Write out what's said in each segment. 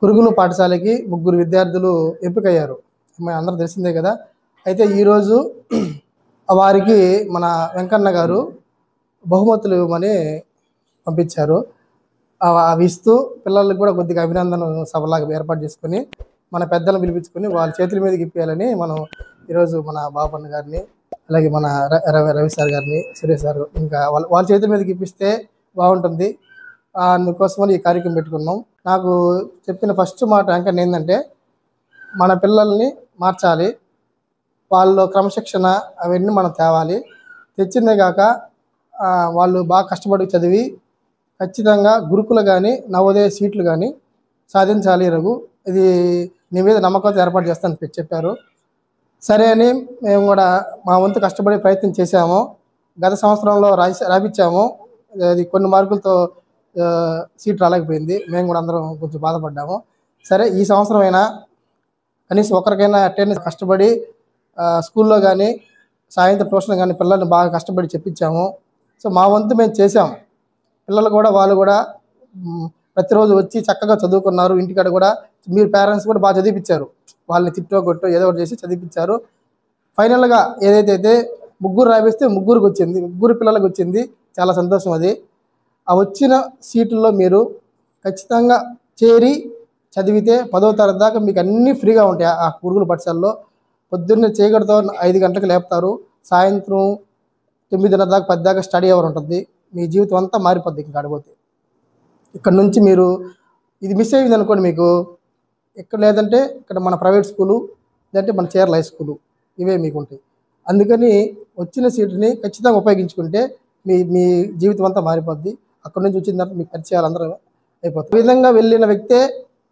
గురుకుల పాఠశాలకి ముగ్గురు విద్యార్థులు ఎంపికయ్యారు. అందరూ తెలిసిందే కదా. అయితే ఈరోజు వారికి మన వెంకన్న గారు బహుమతులు ఇవ్వమని పంపించారు. అవి ఇస్తూ పిల్లలకు కూడా కొద్దిగా అభినందన సభలాగా ఏర్పాటు చేసుకొని మన పెద్దలను పిలిపించుకొని వాళ్ళ చేతుల మీదకి ఇప్పించాలని మనం ఈరోజు మన బాపన్న గారిని, అలాగే మన రవి సార్ గారిని, సురేష్ సార్, ఇంకా వాళ్ళ చేతుల మీదకి ఇప్పిస్తే బాగుంటుంది. అందుకోసమని ఈ కార్యక్రమం పెట్టుకున్నాం. నాకు చెప్పిన ఫస్ట్ మాట వెంకన్న ఏంటంటే, మన పిల్లల్ని మార్చాలి, వాళ్ళు క్రమశిక్షణ అవన్నీ మనం తేవాలి. తెచ్చిందే కాక వాళ్ళు బాగా కష్టపడి చదివి ఖచ్చితంగా గురుకులు కానీ నవోదయ సీట్లు కానీ సాధించాలి. రఘు, ఇది నీ మీద నమ్మకంతో ఏర్పాటు చేస్తానని చెప్పారు. సరే అని మేము కూడా మా వంతు కష్టపడి ప్రయత్నం చేశాము. గత సంవత్సరంలో రాపించాము. అది కొన్ని మార్కులతో సీట్ రాలేకపోయింది. మేము కూడా అందరం కొంచెం బాధపడ్డాము. సరే, ఈ సంవత్సరం అయినా కనీసం ఒకరికైనా అటెండెన్స్ కష్టపడి స్కూల్లో కానీ సాయంత్రం ట్యూషన్ కానీ పిల్లల్ని బాగా కష్టపడి చెప్పించాము. సో మా వంతు మేము చేసాము. పిల్లలు కూడా వాళ్ళు కూడా ప్రతిరోజు వచ్చి చక్కగా చదువుకున్నారు. ఇంటికాడ కూడా మీరు పేరెంట్స్ కూడా బాగా చదివించారు. వాళ్ళని తిట్టో కొట్టో ఏదో ఒకటి చేసి చదివించారు. ఫైనల్గా ఏదైతే ముగ్గురు రాపిస్తే ముగ్గురికి వచ్చింది, ముగ్గురు పిల్లలకు వచ్చింది. చాలా సంతోషం. అది ఆ వచ్చిన సీట్లలో మీరు ఖచ్చితంగా చేరి చదివితే 10వ తరగతి దాకా మీకు అన్నీ ఫ్రీగా ఉంటాయి. ఆ గురుకుల పాఠశాలలో పొద్దున్నే చీకటితో 5 గంటలకు లేపుతారు. సాయంత్రం 9:30 దాకా 10 దాకా స్టడీ అవర్ ఉంటుంది. మీ జీవితం అంతా మారిపోద్ది. ఇంకా ఆడిపోతే ఇక్కడ నుంచి మీరు ఇది మిస్ అయ్యింది అనుకోండి, మీకు ఇక్కడ లేదంటే ఇక్కడ మన ప్రైవేట్ స్కూలు, లేదంటే మన చీరల హై స్కూలు, ఇవే మీకు ఉంటాయి. అందుకని వచ్చిన సీట్ని ఖచ్చితంగా ఉపయోగించుకుంటే మీ జీవితం అంతా మారిపోద్ది. అక్కడి నుంచి వచ్చిన తర్వాత మీకు పరిచయాలు అందరూ అయిపోతాయి. ఈ విధంగా వెళ్ళిన వ్యక్తే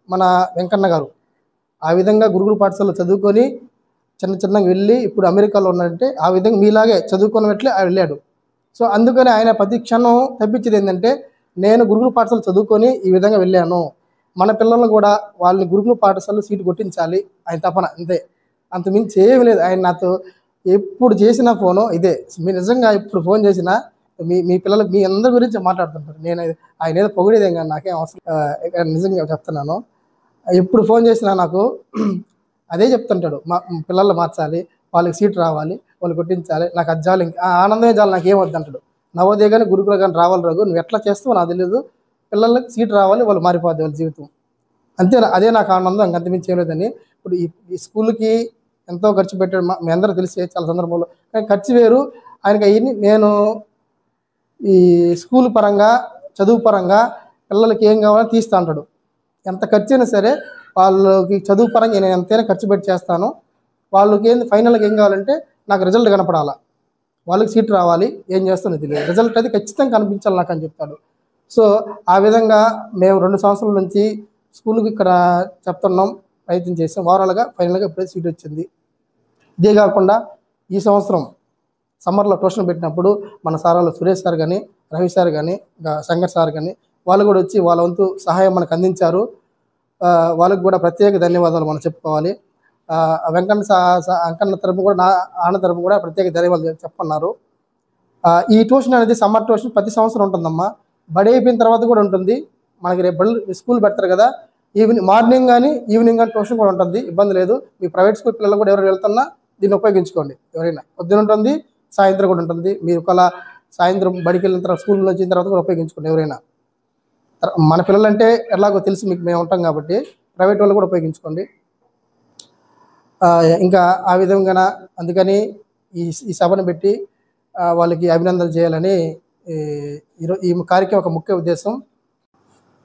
మన వెంకన్న గారు. ఆ విధంగా గురుకుల పాఠశాలలో చదువుకొని చిన్నగా వెళ్ళి ఇప్పుడు అమెరికాలో ఉన్నాడంటే ఆ విధంగా మీలాగే చదువుకున్నట్లే ఆయన వెళ్ళాడు. సో అందుకని ఆయన ప్రతి క్షణం తప్పించేది ఏంటంటే, నేను గురుకుల పాఠశాల చదువుకొని ఈ విధంగా వెళ్ళాను, మన పిల్లలను కూడా వాళ్ళని గురుకుల పాఠశాలలో సీటు కొట్టించాలి, ఆయన తపన అంతే. అంతమించి ఏమీ లేదు. ఆయన నాతో ఎప్పుడు చేసిన ఫోను ఇదే. మీరు నిజంగా ఇప్పుడు ఫోన్ చేసినా మీ పిల్లలకు మీ అందరి గురించి మాట్లాడుతుంటారు. నేను ఆయన ఏదో పొగిడేదేం కానీ నాకేం అవసరం, నిజంగా చెప్తున్నాను. ఎప్పుడు ఫోన్ చేసినా నాకు అదే చెప్తుంటాడు, మా పిల్లలు మార్చాలి, వాళ్ళకి సీట్ రావాలి, వాళ్ళు కొట్టించాలి, నాకు అది చాలు, ఇంకా ఆనందమే చాలు, నాకు ఏం వద్దంటాడు. నవోదయ కానీ గురుకులు కానీ రావాలి రఘు, నువ్వు ఎట్లా చేస్తావు నాకు తెలియదు, పిల్లలకి సీట్ రావాలి, వాళ్ళు మారిపోద్ది వాళ్ళ జీవితం అంతే. అదే నాకు ఆనందం, అంతమించి ఏం లేదని. ఇప్పుడు ఈ స్కూల్కి ఎంతో ఖర్చు పెట్టాడు, మీ అందరూ తెలిసే చాలా సందర్భంలో. కానీ ఖర్చు వేరు ఆయనకి. అయ్యి నేను ఈ స్కూల్ పరంగా చదువు పరంగా పిల్లలకి ఏం కావాలో తీస్తా అంటాడు. ఎంత ఖర్చు అయినా సరే వాళ్ళకి చదువు పరంగా నేను ఎంతైనా ఖర్చు పెట్టి చేస్తాను. వాళ్ళకి ఏంది ఫైనల్గా ఏం కావాలంటే నాకు రిజల్ట్ కనపడాలా, వాళ్ళకి సీట్ రావాలి, ఏం చేస్తానో తెలియదు, రిజల్ట్ అది ఖచ్చితంగా కనిపించాలి నాకు అని చెప్తాడు. సో ఆ విధంగా మేము 2 సంవత్సరాల నుంచి స్కూల్కి ఇక్కడ చెప్తున్నాం, ప్రయత్నం చేసాం. ఓవరాల్గా ఫైనల్గా ఇప్పుడే సీట్ వచ్చింది. ఇదే కాకుండా ఈ సంవత్సరం సమ్మర్లో ట్యూషన్ పెట్టినప్పుడు మన సారాలు సురేష్ సార్ కానీ, రవి సార్ కానీ, ఇంకా శంకర్ సార్ కానీ వాళ్ళు కూడా వచ్చి వాళ్ళ వంతు సహాయం మనకు అందించారు. వాళ్ళకి కూడా ప్రత్యేక ధన్యవాదాలు మనం చెప్పుకోవాలి. వెంకన్న తరపు కూడా, నా ఆన తరపు కూడా ప్రత్యేక ధన్యవాదాలు చెప్పన్నారు. ఈ ట్యూషన్ అనేది సమ్మర్ ట్యూషన్ ప్రతి సంవత్సరం ఉంటుందమ్మా. బడి అయిపోయిన తర్వాత కూడా ఉంటుంది. మనకి రేపు స్కూల్ పెడతారు కదా, మార్నింగ్ కానీ ఈవినింగ్ కానీ ట్యూషన్ కూడా ఉంటుంది, ఇబ్బంది లేదు. మీ ప్రైవేట్ స్కూల్ పిల్లలు కూడా ఎవరు వెళ్తున్నా దీన్ని ఉపయోగించుకోండి. ఎవరైనా పొద్దున ఉంటుంది, సాయంత్రం కూడా ఉంటుంది. మీరు ఒకవేళ సాయంత్రం బడికి వెళ్ళిన తర్వాత స్కూల్ వచ్చిన తర్వాత కూడా ఉపయోగించుకోండి ఎవరైనా. మన పిల్లలంటే ఎలాగో తెలిసి మీకు మేము ఉంటాం కాబట్టి ప్రైవేట్ వాళ్ళు కూడా ఉపయోగించుకోండి. ఇంకా ఆ విధంగా అందుకని ఈ సభను పెట్టి వాళ్ళకి అభినందనలు చేయాలని ఈ కార్యక్రమం ఒక ముఖ్య ఉద్దేశం.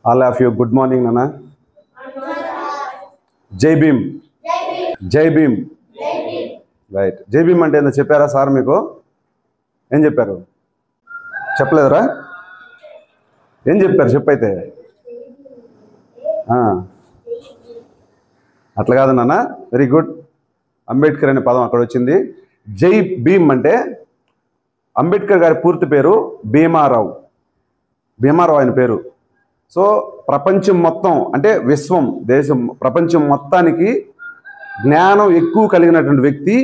All of you good morning నాన్న. జై భీమ్, జై భీమ్. రైట్. జై భీమ్ అంటే ఏందో చెప్పారా సార్ మీకు? ఏం చెప్పారు? చెప్పలేదురా? ఏం చెప్పారు చెప్పైతే? అట్లా కాదు నాన్న, వెరీ గుడ్. అంబేద్కర్ అనే పదం అక్కడ వచ్చింది. జై భీమ్ అంటే అంబేద్కర్ గారి పూర్తి పేరు భీమారావు. భీమారావు ఆయన పేరు. సో ప్రపంచం మొత్తం అంటే విశ్వం, దేశం, ప్రపంచం మొత్తానికి జ్ఞానం ఎక్కువ కలిగినటువంటి వ్యక్తి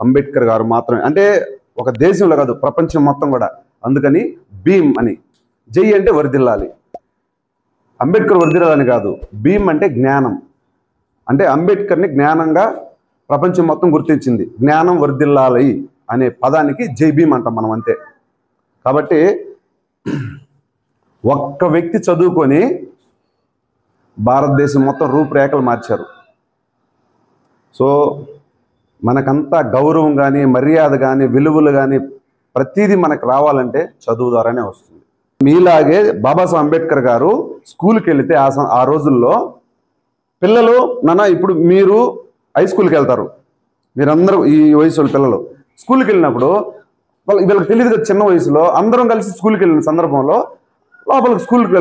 అంబేద్కర్ గారు మాత్రమే. అంటే ఒక దేశంలో కాదు, ప్రపంచం మొత్తం కూడా. అందుకని భీమ్ అని. జై అంటే వర్ధిల్లాలి. అంబేద్కర్ వర్ధిల్లాలని కాదు, భీమ్ అంటే జ్ఞానం. అంటే అంబేద్కర్ని జ్ఞానంగా ప్రపంచం మొత్తం గుర్తించింది. జ్ఞానం వర్ధిల్లాలి అనే పదానికి జై భీమ్ అంటాం మనం, అంతే. కాబట్టి ఒక్క వ్యక్తి చదువుకొని భారతదేశం మొత్తం రూపురేఖలు మార్చారు. సో మనకంతా గౌరవం కానీ, మర్యాద కానీ, విలువలు కానీ ప్రతిదీ మనకు రావాలంటే చదువు ద్వారానే వస్తుంది. మీలాగే బాబాసాహెబ్ అంబేద్కర్ గారు స్కూల్కి వెళితే ఆ రోజుల్లో పిల్లలు, ఇప్పుడు మీరు హై స్కూల్కి వెళ్తారు, మీరందరూ ఈ వయసు పిల్లలు స్కూల్కి వెళ్ళినప్పుడు వీళ్ళకి తెలియదు కదా, చిన్న వయసులో అందరం కలిసి స్కూల్కి వెళ్ళిన సందర్భంలో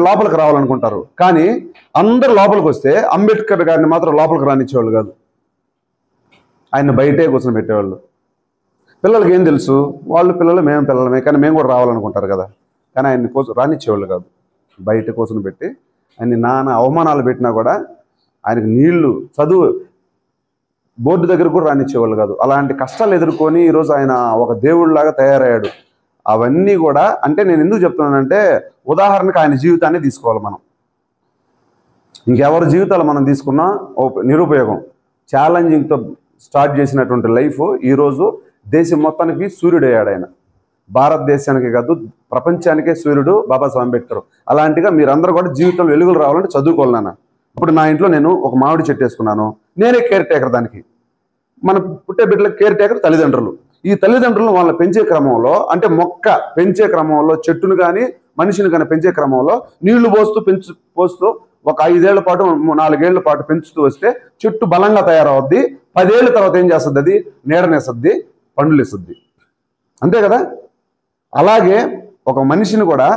లోపలికి రావాలనుకుంటారు. కానీ అందరు లోపలికి వస్తే అంబేద్కర్ గారిని మాత్రం లోపలికి రానిచ్చేవాళ్ళు కాదు, ఆయన బయటే కూర్చొని పెట్టేవాళ్ళు. పిల్లలకి ఏం తెలుసు, వాళ్ళు పిల్లలు మేము పిల్లలమే, కానీ మేము కూడా రావాలనుకుంటారు కదా. కానీ ఆయన్ని రానిచ్చేవాళ్ళు కాదు, బయట కూర్చొని పెట్టి ఆయన్ని నానా అవమానాలు పెట్టినా కూడా ఆయనకు నీళ్లు, చదువు, బోర్డు దగ్గర కూడా రానిచ్చేవాళ్ళు కాదు. అలాంటి కష్టాలు ఎదుర్కొని ఈరోజు ఆయన ఒక దేవుడిలాగా తయారయ్యాడు. అవన్నీ కూడా అంటే నేను ఎందుకు చెప్తున్నానంటే, ఉదాహరణకు ఆయన జీవితాన్ని తీసుకోవాలి మనం. ఇంకెవరి జీవితాలు మనం తీసుకున్నా నిరుపయోగం. ఛాలెంజింగ్తో స్టార్ట్ చేసినటువంటి లైఫ్ ఈరోజు దేశం మొత్తానికి సూర్యుడయ్యాడు ఆయన. భారతదేశానికి కాదు, ప్రపంచానికే సూర్యుడు బాబాసాహెబ్ అంబేద్కర్. అలాంటిగా మీరందరూ కూడా జీవితంలో వెలుగులు రావాలంటే చదువుకోవాలన్నా. ఇప్పుడు నా ఇంట్లో నేను ఒక మామిడి చెట్టు వేసుకున్నాను, నేనే కేర్ టేకర్ దానికి. మన పుట్టే బిడ్డలకు కేర్ టేకర్ తల్లిదండ్రులు. ఈ తల్లిదండ్రులను వాళ్ళని పెంచే క్రమంలో, అంటే మొక్క పెంచే క్రమంలో, చెట్టును కానీ మనిషిని కానీ పెంచే క్రమంలో నీళ్లు పోస్తూ ఒక 5 ఏళ్ల పాటు 4 ఏళ్ల పాటు పెంచుతూ వస్తే చెట్టు బలంగా తయారవుద్ది. 10 ఏళ్ళ తర్వాత ఏం చేస్తుంది, అది నీడనేస్తుంది, పండ్లు ఇస్తుంది, అంతే కదా. అలాగే ఒక మనిషిని కూడా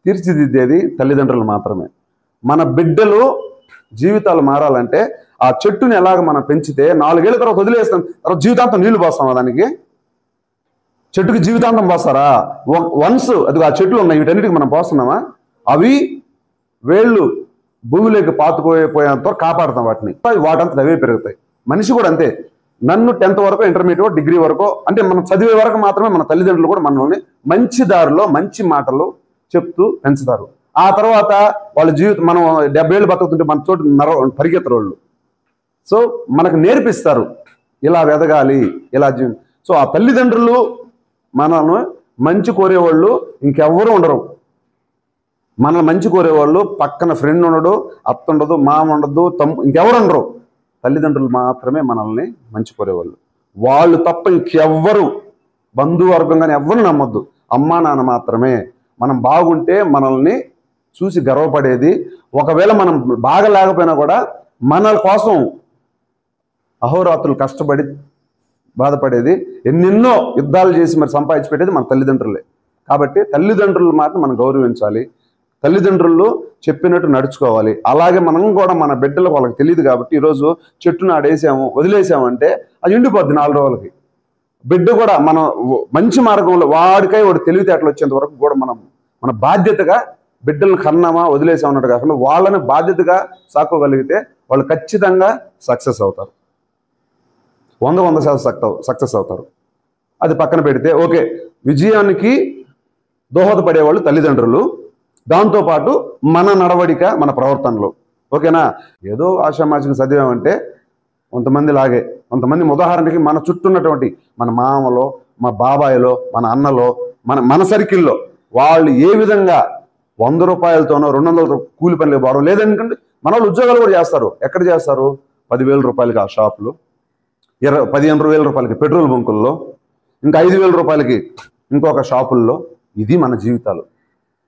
తీర్చిదిద్దేది తల్లిదండ్రులు మాత్రమే. మన బిడ్డలు జీవితాలు మారాలంటే ఆ చెట్టుని ఎలాగ మనం పెంచితే 4 ఏళ్ళ తర్వాత వదిలేస్తాం, తర్వాత జీవితాంతం నీళ్లు పోస్తాం దానికి. చెట్టుకి జీవితాంతం పోస్తారా? వన్స్ అది ఆ చెట్లు ఉన్నాయి, వీటన్నిటికి మనం పోస్తున్నామా? అవి వేళ్ళు భూమిలోకి పాతుకుపోయేంత కాపాడుతాం వాటిని, వాటంతా అవే పెరుగుతాయి. మనిషి కూడా అంతే. నన్ను 10th వరకు, ఇంటర్మీడియట్, డిగ్రీ వరకు, అంటే మనం చదివే వరకు మాత్రమే మన తల్లిదండ్రులు కూడా మనల్ని మంచి దారిలో మంచి మాటలు చెప్తూ పెంచుతారు. ఆ తర్వాత వాళ్ళ జీవితం, మనం 70 ఏళ్ళు బతుకుతుంటే మన చోటు పరిగెత్తరు వాళ్ళు. సో మనకు నేర్పిస్తారు ఇలా ఎదగాలి, ఇలా సో ఆ తల్లిదండ్రులు మనల్ని మంచి కోరేవాళ్ళు ఇంకెవ్వరూ ఉండరు. మనల్ని మంచి కోరేవాళ్ళు పక్కన ఫ్రెండ్ ఉండడు, అత్త ఉండదు, మామ ఉండదు, ఇంకెవరు ఉండరు. తల్లిదండ్రులు మాత్రమే మనల్ని మంచి కోరేవాళ్ళు. వాళ్ళు తప్ప ఇంకెవ్వరు, బంధువర్గం కానీ ఎవ్వరు నమ్మొద్దు. అమ్మా నాన్న మాత్రమే. మనం బాగుంటే మనల్ని చూసి గర్వపడేది. ఒకవేళ మనం బాగా లేకపోయినా కూడా మన కోసం అహోరాత్రులు కష్టపడి బాధపడేది, ఎన్నెన్నో యుద్ధాలు చేసి మరి సంపాదించి పెట్టేది మన తల్లిదండ్రులే. కాబట్టి తల్లిదండ్రులు మాత్రం మనం గౌరవించాలి, తల్లిదండ్రులు చెప్పినట్టు నడుచుకోవాలి. అలాగే మనం కూడా మన బిడ్డలకు వాళ్ళకి తెలియదు కాబట్టి ఈరోజు చెట్టును ఆడేసాము, వదిలేసామంటే అది ఎండిపోద్ది 4 రోజులకి. బిడ్డ కూడా మనం మంచి మార్గంలో వాడికై వాడు తెలివితేటలు వచ్చేంత వరకు కూడా మన బాధ్యతగా బిడ్డలను కన్నామా వదిలేసామన్నట్టు కాకుండా వాళ్ళని బాధ్యతగా సాకోగలిగితే వాళ్ళు ఖచ్చితంగా సక్సెస్ అవుతారు, 100% సక్సెస్ అవుతారు. అది పక్కన పెడితే ఓకే, విజయానికి దోహదపడేవాళ్ళు తల్లిదండ్రులు, దాంతోపాటు మన నడవడిక, మన ప్రవర్తనలో. ఓకేనా? ఏదో ఆషామాషిగా చదివామంటే కొంతమంది లాగే, కొంతమంది ఉదాహరణకి మన చుట్టూ ఉన్నటువంటి మన మామలో, మా బాబాయిలో, మన అన్నలో, మన సర్కిల్లో వాళ్ళు ఏ విధంగా 100 రూపాయలతోనో 200 కూలి పనులు పోవడం లేదనుకంటే మన వాళ్ళు ఉద్యోగాలు కూడా చేస్తారు. ఎక్కడ చేస్తారు? 10,000 రూపాయలకి ఆ షాపులు, 15,000 రూపాయలకి పెట్రోల్ బంకుల్లో, ఇంకా 5,000 రూపాయలకి ఇంకొక షాపుల్లో. ఇది మన జీవితాలు.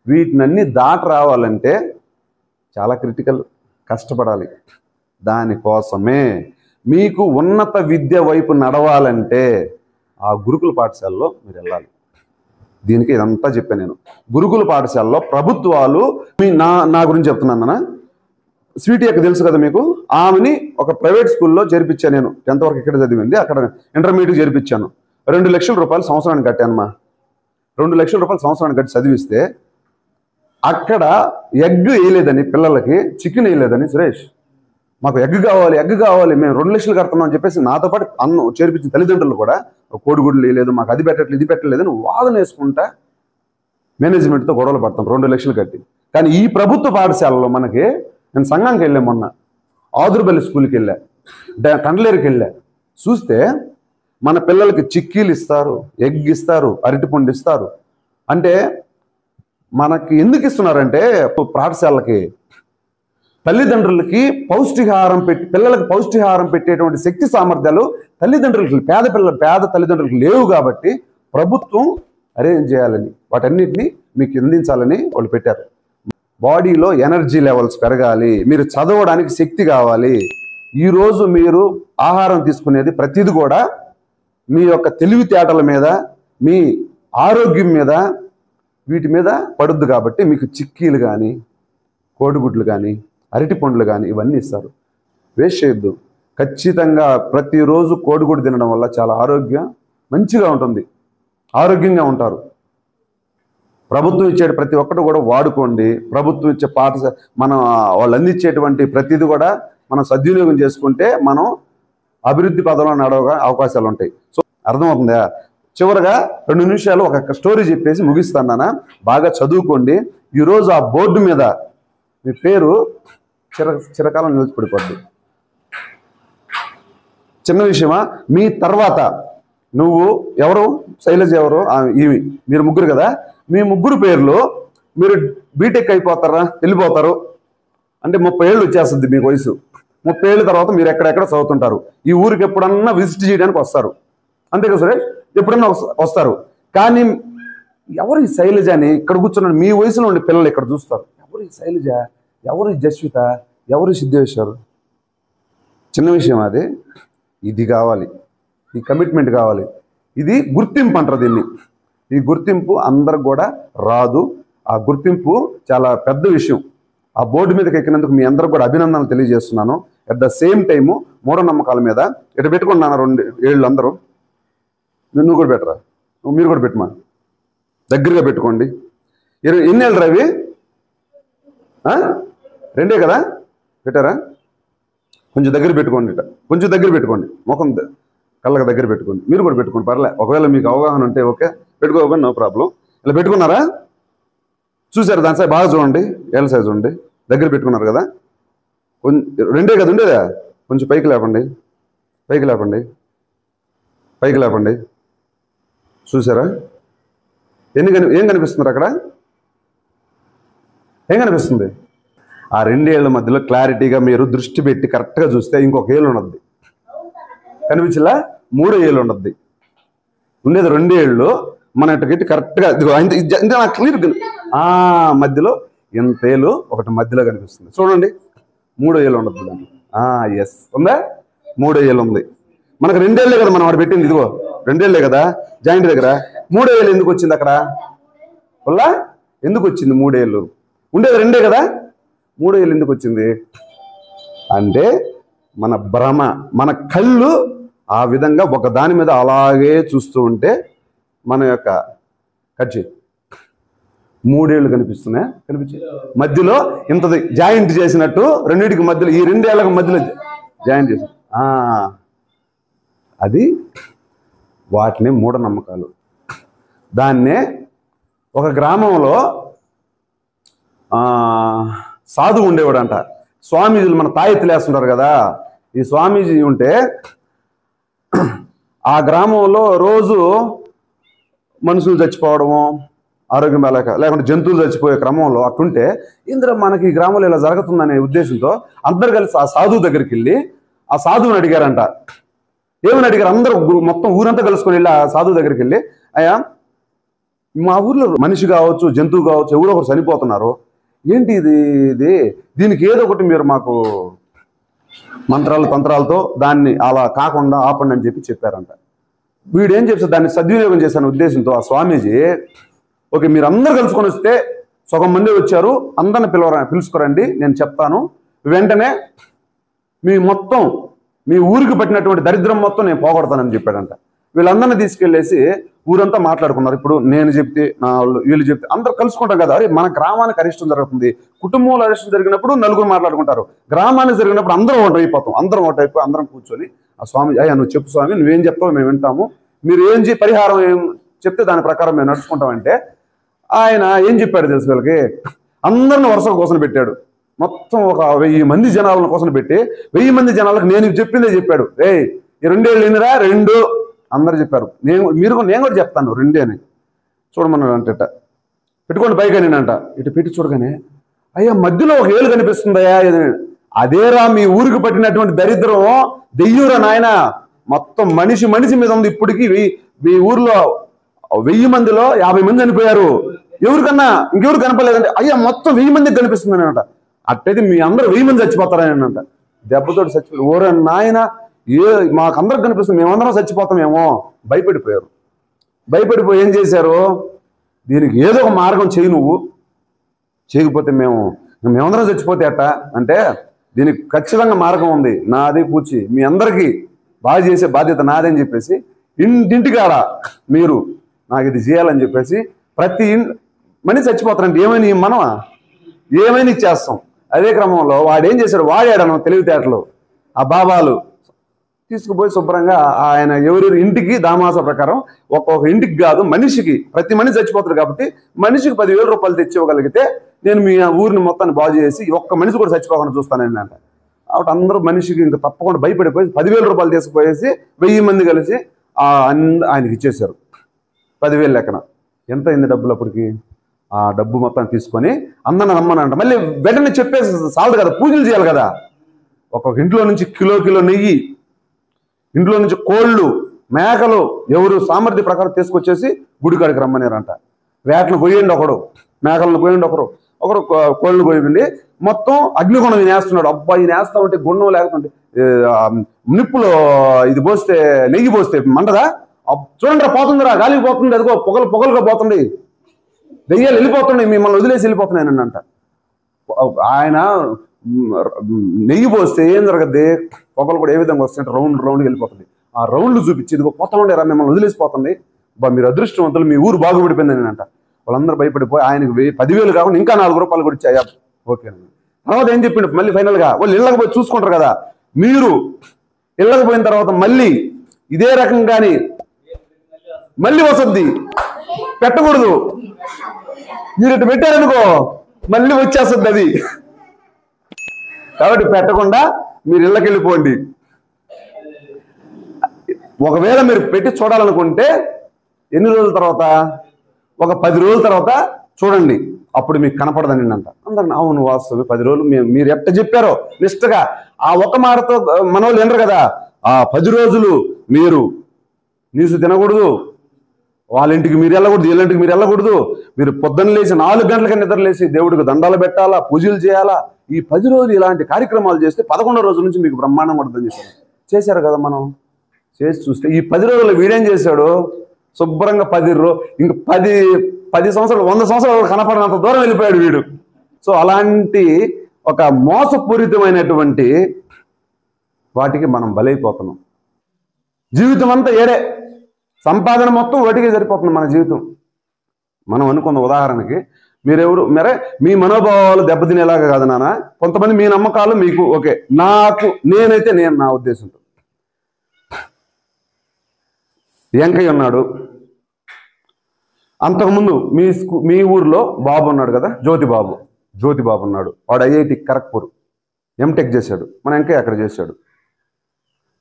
వీటినన్నీ దాటి రావాలంటే చాలా క్రిటికల్, కష్టపడాలి. దానికోసమే మీకు ఉన్నత విద్య వైపు నడవాలంటే ఆ గురుకుల పాఠశాలలో మీరు వెళ్ళాలి. దీనికి ఇదంతా చెప్పాను నేను. గురుకుల పాఠశాలలో ప్రభుత్వాలు నా గురించి చెప్తున్నాను. స్వీటీ అక్క తెలుసు కదా మీకు, ఆమెని ఒక ప్రైవేట్ స్కూల్లో చేర్పించాను నేను. 10th వరకు ఇక్కడ చదివింది, అక్కడ ఇంటర్మీడియట్ చేర్పించాను. 2 లక్షల రూపాయలు సంవత్సరానికి కట్టానమ్మా. 2 లక్షల రూపాయలు సంవత్సరానికి కట్టి చదివిస్తే అక్కడ ఎగ్ వేయలేదని, పిల్లలకి చికెన్ వేయలేదని, సురేష్ మాకు ఎగ్ కావాలి మేము 2 లక్షలు కడుతున్నాం అని చెప్పేసి నాతో పాటు అన్నం చేర్పించిన తల్లిదండ్రులు కూడా కోడిగుడ్లు వేయలేదు, మాకు అది పెట్టట్లేదు, ఇది పెట్టలేదు అని వాదన వేసుకుంటా మేనేజ్మెంట్తో గొడవలు పడతాం 2 లక్షలు కట్టి. కానీ ఈ ప్రభుత్వ పాఠశాలలో మనకి, నేను సంఘానికి వెళ్ళా మొన్న, ఆదురుబల్లి స్కూల్కి వెళ్ళా, కండలేరుకి వెళ్ళా, చూస్తే మన పిల్లలకి చిక్కీలు ఇస్తారు, ఎగ్ ఇస్తారు, అరటిపండు ఇస్తారు. అంటే మనకి ఎందుకు ఇస్తున్నారంటే పాఠశాలకి తల్లిదండ్రులకి పౌష్టికాహారం పెట్టి పిల్లలకు పౌష్టికాహారం పెట్టేటువంటి శక్తి సామర్థ్యాలు తల్లిదండ్రులకి, పేద తల్లిదండ్రులకు లేవు కాబట్టి ప్రభుత్వం అరేంజ్ చేయాలని, వాటన్నిటిని మీకు అందించాలని వాళ్ళు పెట్టారు. బాడీలో ఎనర్జీ లెవెల్స్ పెరగాలి, మీరు చదవడానికి శక్తి కావాలి. ఈరోజు మీరు ఆహారం తీసుకునేది ప్రతిదీ కూడా మీ యొక్క తెలివితేటల మీద, మీ ఆరోగ్యం మీద, వీటి మీద పడుద్దు. కాబట్టి మీకు చిక్కీలు కానీ, కోడిగుడ్లు కానీ, అరటి పండ్లు కానీ ఇవన్నీ ఇస్తారు. వేస్ట్ చేయొద్దు. ఖచ్చితంగా ప్రతిరోజు కోడిగుడ్డు తినడం వల్ల చాలా మంచిగా ఉంటుంది, ఆరోగ్యంగా ఉంటారు. ప్రభుత్వం ఇచ్చే ప్రతి ఒక్కటి కూడా వాడుకోండి. ప్రభుత్వం ఇచ్చే పాఠశాల వాళ్ళు అందించేటువంటి ప్రతిదీ కూడా మనం సద్వినియోగం చేసుకుంటే మనం అభివృద్ధి పదంలో నడవగా అవకాశాలు ఉంటాయి. సో అర్థమవుతుందా? చివరగా 2 నిమిషాలు ఒక స్టోరీ చెప్పేసి ముగిస్తాను. బాగా చదువుకోండి. ఈరోజు ఆ బోర్డు మీద మీ పేరు చిరకాలం నిలిచిపడిపోద్ది. చిన్న విషయమా? మీ తర్వాత నువ్వు ఎవరు, శైలజ ఎవరు, ఇవి మీరు ముగ్గురు కదా, మీ ముగ్గురు పేర్లు మీరు బీటెక్ అయిపోతారా, వెళ్ళిపోతారు అంటే 30 ఏళ్ళు వచ్చేస్తుంది మీకు వయసు. 30 ఏళ్ళ తర్వాత మీరు ఎక్కడెక్కడ చదువుతుంటారు. ఈ ఊరికి ఎప్పుడన్నా విజిట్ చేయడానికి వస్తారు, అంతే కదా సరే, ఎప్పుడన్నా వస్తారు. కానీ ఎవరు ఈ శైలజ అని ఇక్కడ కూర్చున్నాడు, మీ వయసులో ఉండే పిల్లలు ఇక్కడ చూస్తారు. ఎవరు ఈ శైలజ, ఎవరు ఈ జస్విత, ఎవరు సిద్ధేశ్వర్? చిన్న విషయం అది. ఇది కావాలి, ఈ కమిట్మెంట్ కావాలి, ఇది గుర్తింపు అంటారు దీన్ని. ఈ గుర్తింపు అందరికి కూడా రాదు. ఆ గుర్తింపు చాలా పెద్ద విషయం. ఆ బోర్డు మీదకి ఎక్కినందుకు మీ అందరికి కూడా అభినందనలు తెలియజేస్తున్నాను. అట్ ద సేమ్ టైము మూఢనమ్మకాల మీద ఇటు పెట్టుకున్నాను 2 ఏళ్ళు అందరూ. నువ్వు కూడా పెట్టరా, మీరు కూడా పెట్టమా, దగ్గరగా పెట్టుకోండి. ఎన్ని ఏళ్ళు రవి? 2 కదా పెట్టారా? కొంచెం దగ్గర పెట్టుకోండి, కొంచెం దగ్గర పెట్టుకోండి, ముఖం కళ్ళకి దగ్గర పెట్టుకోండి. మీరు కూడా పెట్టుకోండి, పర్లే. ఒకవేళ మీకు అవగాహన ఉంటే ఓకే, పెట్టుకోకపోయినా నో ప్రాబ్లం. ఇలా పెట్టుకున్నారా? చూసారు? దాని సైజ్ బాగా చూడండి, ఏళ్ళ సైజు చూడండి. దగ్గర పెట్టుకున్నారు కదా? 2 కదా ఉండేదా? కొంచెం పైకి లేపండి, పైకి లేపండి, పైకి లేపండి. చూసారా? ఏం కనిపిస్తుంది అక్కడ? ఏం కనిపిస్తుంది? ఆ 2 ఏళ్ల మధ్యలో క్లారిటీగా మీరు దృష్టి పెట్టి కరెక్ట్గా చూస్తే ఇంకొక ఏళ్ళు ఉండద్ది, కనిపించలా? 3వ ఏళ్ళు ఉండద్ది. ఉండేది 2 ఏళ్ళు. మన ఇటుకెట్టి కరెక్ట్గా నాకు క్లియర్ మధ్యలో ఇంత ఏళ్ళు ఒకటి మధ్యలో కనిపిస్తుంది. చూడండి, 3వ ఏళ్ళు ఉండద్దు దాంట్లో. ఎస్, ఉందా? 3వ ఏళ్ళు ఉంది. మనకు 2 ఏళ్ళే కదా మనం వాడు పెట్టింది. ఇదిగో 2 ఏళ్ళే కదా జాయింట్ దగ్గర. 3వ ఏళ్ళు ఎందుకు వచ్చింది అక్కడ? వల్ల ఎందుకు వచ్చింది 3 ఏళ్ళు? ఉండేది 2 కదా, 3వ ఏళ్ళు ఎందుకు వచ్చింది అంటే మన భ్రమ, మన కళ్ళు ఆ విధంగా ఒక దాని మీద అలాగే చూస్తూ ఉంటే మన యొక్క కచ్చి 3 ఏళ్ళు కనిపిస్తున్నాయి. కనిపించి మధ్యలో ఇంతది జాయింట్ చేసినట్టు, రెండింటికి మధ్యలో, ఈ 2 ఏళ్ళకి మధ్యలో జాయింట్ చేసి, అది వాటిని మూఢనమ్మకాలు. దాన్నే ఒక గ్రామంలో సాధువు ఉండేవాడంట. స్వామీజీలు మన తాయెత్తులు వేస్తుంటారు కదా, ఈ స్వామీజీ ఉంటే ఆ గ్రామంలో రోజు మనుషులు చచ్చిపోవడము, ఆరోగ్యం లేకుండా జంతువులు చచ్చిపోయే క్రమంలో అట్టుంటే ఇందులో మనకి ఈ గ్రామంలో ఇలా జరుగుతుందనే ఉద్దేశంతో అందరు కలిసి ఆ సాధువు దగ్గరికి వెళ్ళి ఆ సాధువుని అడిగారంట. ఏమని అడిగారు? అందరూ మొత్తం ఊరంతా కలుసుకొని వెళ్ళి ఆ సాధువు దగ్గరికి వెళ్ళి, అయ్యా మా ఊర్లో మనిషి కావచ్చు, జంతువు కావచ్చు, ఎవరో ఒకరు చనిపోతున్నారు, ఏంటి దీనికి ఏదో ఒకటి మీరు మాకు మంత్రాలు తంత్రాలతో దాన్ని అలా కాకుండా ఆపండి అని చెప్పారంట. వీడు ఏం చేస్తే దాన్ని సద్వినియోగం చేశాను ఉద్దేశంతో ఆ స్వామీజీ, ఓకే మీరు అందరు కలుసుకొని వస్తే సగం మంది వచ్చారు, అందరిని పిలుచుకోరండి, నేను చెప్తాను, వెంటనే మీ ఊరికి పట్టినటువంటి దరిద్రం మొత్తం నేను పోగొడతానని చెప్పాడంట. వీళ్ళందరినీ తీసుకెళ్లేసి ఊరంతా మాట్లాడుకున్నారు. ఇప్పుడు నేను చెప్తే వీళ్ళు చెప్తే అందరూ కలుసుకుంటాం కదా, అరే మన గ్రామానికి అరిష్టం జరుగుతుంది, కుటుంబంలో అరిష్టం జరిగినప్పుడు నలుగురు మాట్లాడుకుంటారు, గ్రామానికి జరిగినప్పుడు అందరం ఒకటైపోతాం, అందరం కూర్చొని ఆ స్వామి, అయ్యా నువ్వు చెప్పు స్వామి, నువ్వేం చెప్తావు మేము వింటాము, మీరు ఏం పరిహారం ఏం చెప్తే దాని ప్రకారం మేము నడుచుకుంటామంటే ఆయన ఏం చెప్పాడు తెలుసు వీళ్ళకి? అందరిని వరుసగా కోసం పెట్టాడు. మొత్తం ఒక 1000 మంది జనాలను కోసం పెట్టి 1000 మంది జనాలకు నేను చెప్పిందే చెప్పాడు. ఈ 2 ఏళ్ళు ఎన్నిరా 2 అందరు చెప్పారు. నేను కూడా చెప్తాను 2 అని. చూడమన్నాడు అంట, పెట్టుకోండి పైగా నేనంట. ఇటు పెట్టి చూడగానే అయ్యా మధ్యలో ఒక ఏళ్ళు కనిపిస్తుందయ్యా. అదేరా మీ ఊరికి పట్టినటువంటి దరిద్రం, దెయ్యూరా నాయన. మొత్తం మనిషి మీద ఉంది. ఇప్పటికీ మీ ఊర్లో 1000 మందిలో 50 మంది చనిపోయారు. ఎవరికన్నా ఇంకెవరు కనపడలేదంటే అయ్యా మొత్తం 1000 మందికి కనిపిస్తుంది అనట. అట్టయితే మీ అందరూ 1000 మంది చచ్చిపోతారనంట. దెబ్బతోటి చచ్చిపోయారు. ఓరే నాయన, మాకందరికి కనిపిస్తుంది, మేమందరం చచ్చిపోతామేమో. భయపడిపోయి ఏం చేశారు, దీనికి ఏదో ఒక మార్గం చేయి, నువ్వు చేయకపోతే మేమందరం చచ్చిపోతే అట్ట అంటే, దీనికి ఖచ్చితంగా మార్గం ఉంది, నాది పూచి, మీ అందరికీ బాగా చేసే బాధ్యత నాదని చెప్పేసి ఇంటికాడ మీరు నాకు ఇది చేయాలని చెప్పేసి ప్రతి మనిషి చచ్చిపోతారంటే ఏమైనా మనమా ఏమైనా ఇచ్చేస్తాం. అదే క్రమంలో వాడేం చేశాడు, వాడాడను తెలివితేటలు. ఆ బాబాలు తీసుకుపోయి శుభ్రంగా ఆయన ఎవరెవరి ఇంటికి దామాస ప్రకారం ఒక్కొక్క ఇంటికి కాదు, మనిషికి, ప్రతి మనిషి చచ్చిపోతారు కాబట్టి మనిషికి 10,000 రూపాయలు తెచ్చి ఇవ్వగలిగితే నేను మీ ఊరిని మొత్తాన్ని బాగు చేసి ఒక్క మనిషి కూడా చచ్చిపోకుండా చూస్తానండి అంట. కాబట్టి అందరూ మనిషికి ఇంకా తప్పకుండా భయపడిపోయి 10,000 రూపాయలు తీసుకుపోయేసి 1000 మంది కలిసి ఆయనకి ఇచ్చేశారు. 10,000 లెక్కన ఎంత అయింది డబ్బులు అప్పటికి. ఆ డబ్బు మొత్తం తీసుకొని అందరిని రమ్మనంట. మళ్ళీ వెంటనే చెప్పేసి చాలదు కదా, పూజలు చేయాలి కదా. ఒక్కొక్క ఇంట్లో నుంచి కిలో నెయ్యి, ఇంట్లో నుంచి కోళ్ళు, మేకలు ఎవరు సామర్థ్య ప్రకారం తీసుకొచ్చేసి గుడికాడికి రమ్మనేరంట. వేటను కొయ్యండి ఒకడు, మేకలను కొయ్యండి ఒకరు కోళ్ళను కొయ్యండి. మొత్తం అగ్నిగుణం ఈయన వేస్తున్నాడు. అబ్బా ఈయన వేస్తా ఉంటే గుండం లేకపోతే నిప్పులో ఇది పోస్తే, నెయ్యి పోస్తే మంటదా, చూడండి పోతుందిరా, గాలికి పోతుంది, అదిగో పొగలుగా పోతుంది, దెయ్యాలు వెళ్ళిపోతున్నాయి, మిమ్మల్ని వదిలేసి వెళ్ళిపోతున్నాయనంట. ఆయన నెయ్యి పోస్తే ఏం జరగద్ది, పొగలు కూడా ఏ విధంగా వస్తాయంటే రౌండ్కి వెళ్ళిపోతుంది. ఆ రౌండ్లు చూపించి ఇదిగో పోతా ఉండేరా, మిమ్మల్ని వదిలేసిపోతుంది, మీరు అదృష్టవంతులు, మీ ఊరు బాగుపడిపోయిందని అంట. వాళ్ళందరూ భయపడిపోయి ఆయనకు 10,000 కాకుండా ఇంకా 4 రూపాయలు కూడా ఇచ్చాయా. ఓకే. తర్వాత ఏం చెప్పిండు మళ్ళీ ఫైనల్గా, వాళ్ళు ఇళ్ళకి పోయి చూసుకుంటారు కదా, మీరు ఇళ్ళకి పోయిన తర్వాత మళ్ళీ ఇదే రకంగాని మళ్ళీ వసద్ది పెట్టకూడదు. మీరు ఇటు పెట్టారనుకో మళ్ళీ వచ్చేస్తుంది అది. కాబట్టి పెట్టకుండా మీరు ఇళ్ళకి వెళ్ళిపోండి. ఒకవేళ మీరు పెట్టి చూడాలనుకుంటే ఎన్ని రోజుల తర్వాత, ఒక 10 రోజుల తర్వాత చూడండి, అప్పుడు మీకు కనపడదని అంట. అందరిని అవును వాస్తవం 10 రోజులు మీరు ఎట్ట చెప్పారో నిష్టగా ఆ ఒక మాటతో మనోళ్ళు వినరు కదా. ఆ 10 రోజులు మీరు నీసు తినకూడదు, వాళ్ళ ఇంటికి మీరు వెళ్ళకూడదు, వీళ్ళంటికి మీరు వెళ్ళకూడదు, మీరు పొద్దున్న లేచి 4 గంటలకి నిద్ర లేచి దేవుడికి దండాలు పెట్టాలా, పూజలు చేయాలా. ఈ 10 రోజులు ఇలాంటి కార్యక్రమాలు చేస్తే 11వ రోజు నుంచి మీకు బ్రహ్మాండం పడుతుందని చెప్పారు. చేశారు కదా. మనం చేసి చూస్తే ఈ 10 రోజులు వీడేం చేశాడు, శుభ్రంగా 10 సంవత్సరాలు 100 సంవత్సరాలు కనపడినంత దూరం వెళ్ళిపోయాడు వీడు. సో అలాంటి ఒక మోసపూరితమైనటువంటి వాటికి మనం బలైపోతున్నాం. జీవితం అంతా ఏడే, సంపాదన మొత్తం వాటికే సరిపోతుంది మన జీవితం. మనం అనుకున్న ఉదాహరణకి మరే మీ మనోభావాలు దెబ్బతినేలాగా కాదు నాన్న. కొంతమంది మీ నమ్మకాలు మీకు ఓకే, నేనైతే నా ఉద్దేశంతో వెంకయ్య ఉన్నాడు. అంతకుముందు మీ ఊర్లో బాబు ఉన్నాడు కదా, జ్యోతిబాబు ఉన్నాడు. వాడు ఐఐటి ఖరగ్పూర్ ఎంటెక్ చేశాడు. మన వెంకయ్య అక్కడ చేశాడు.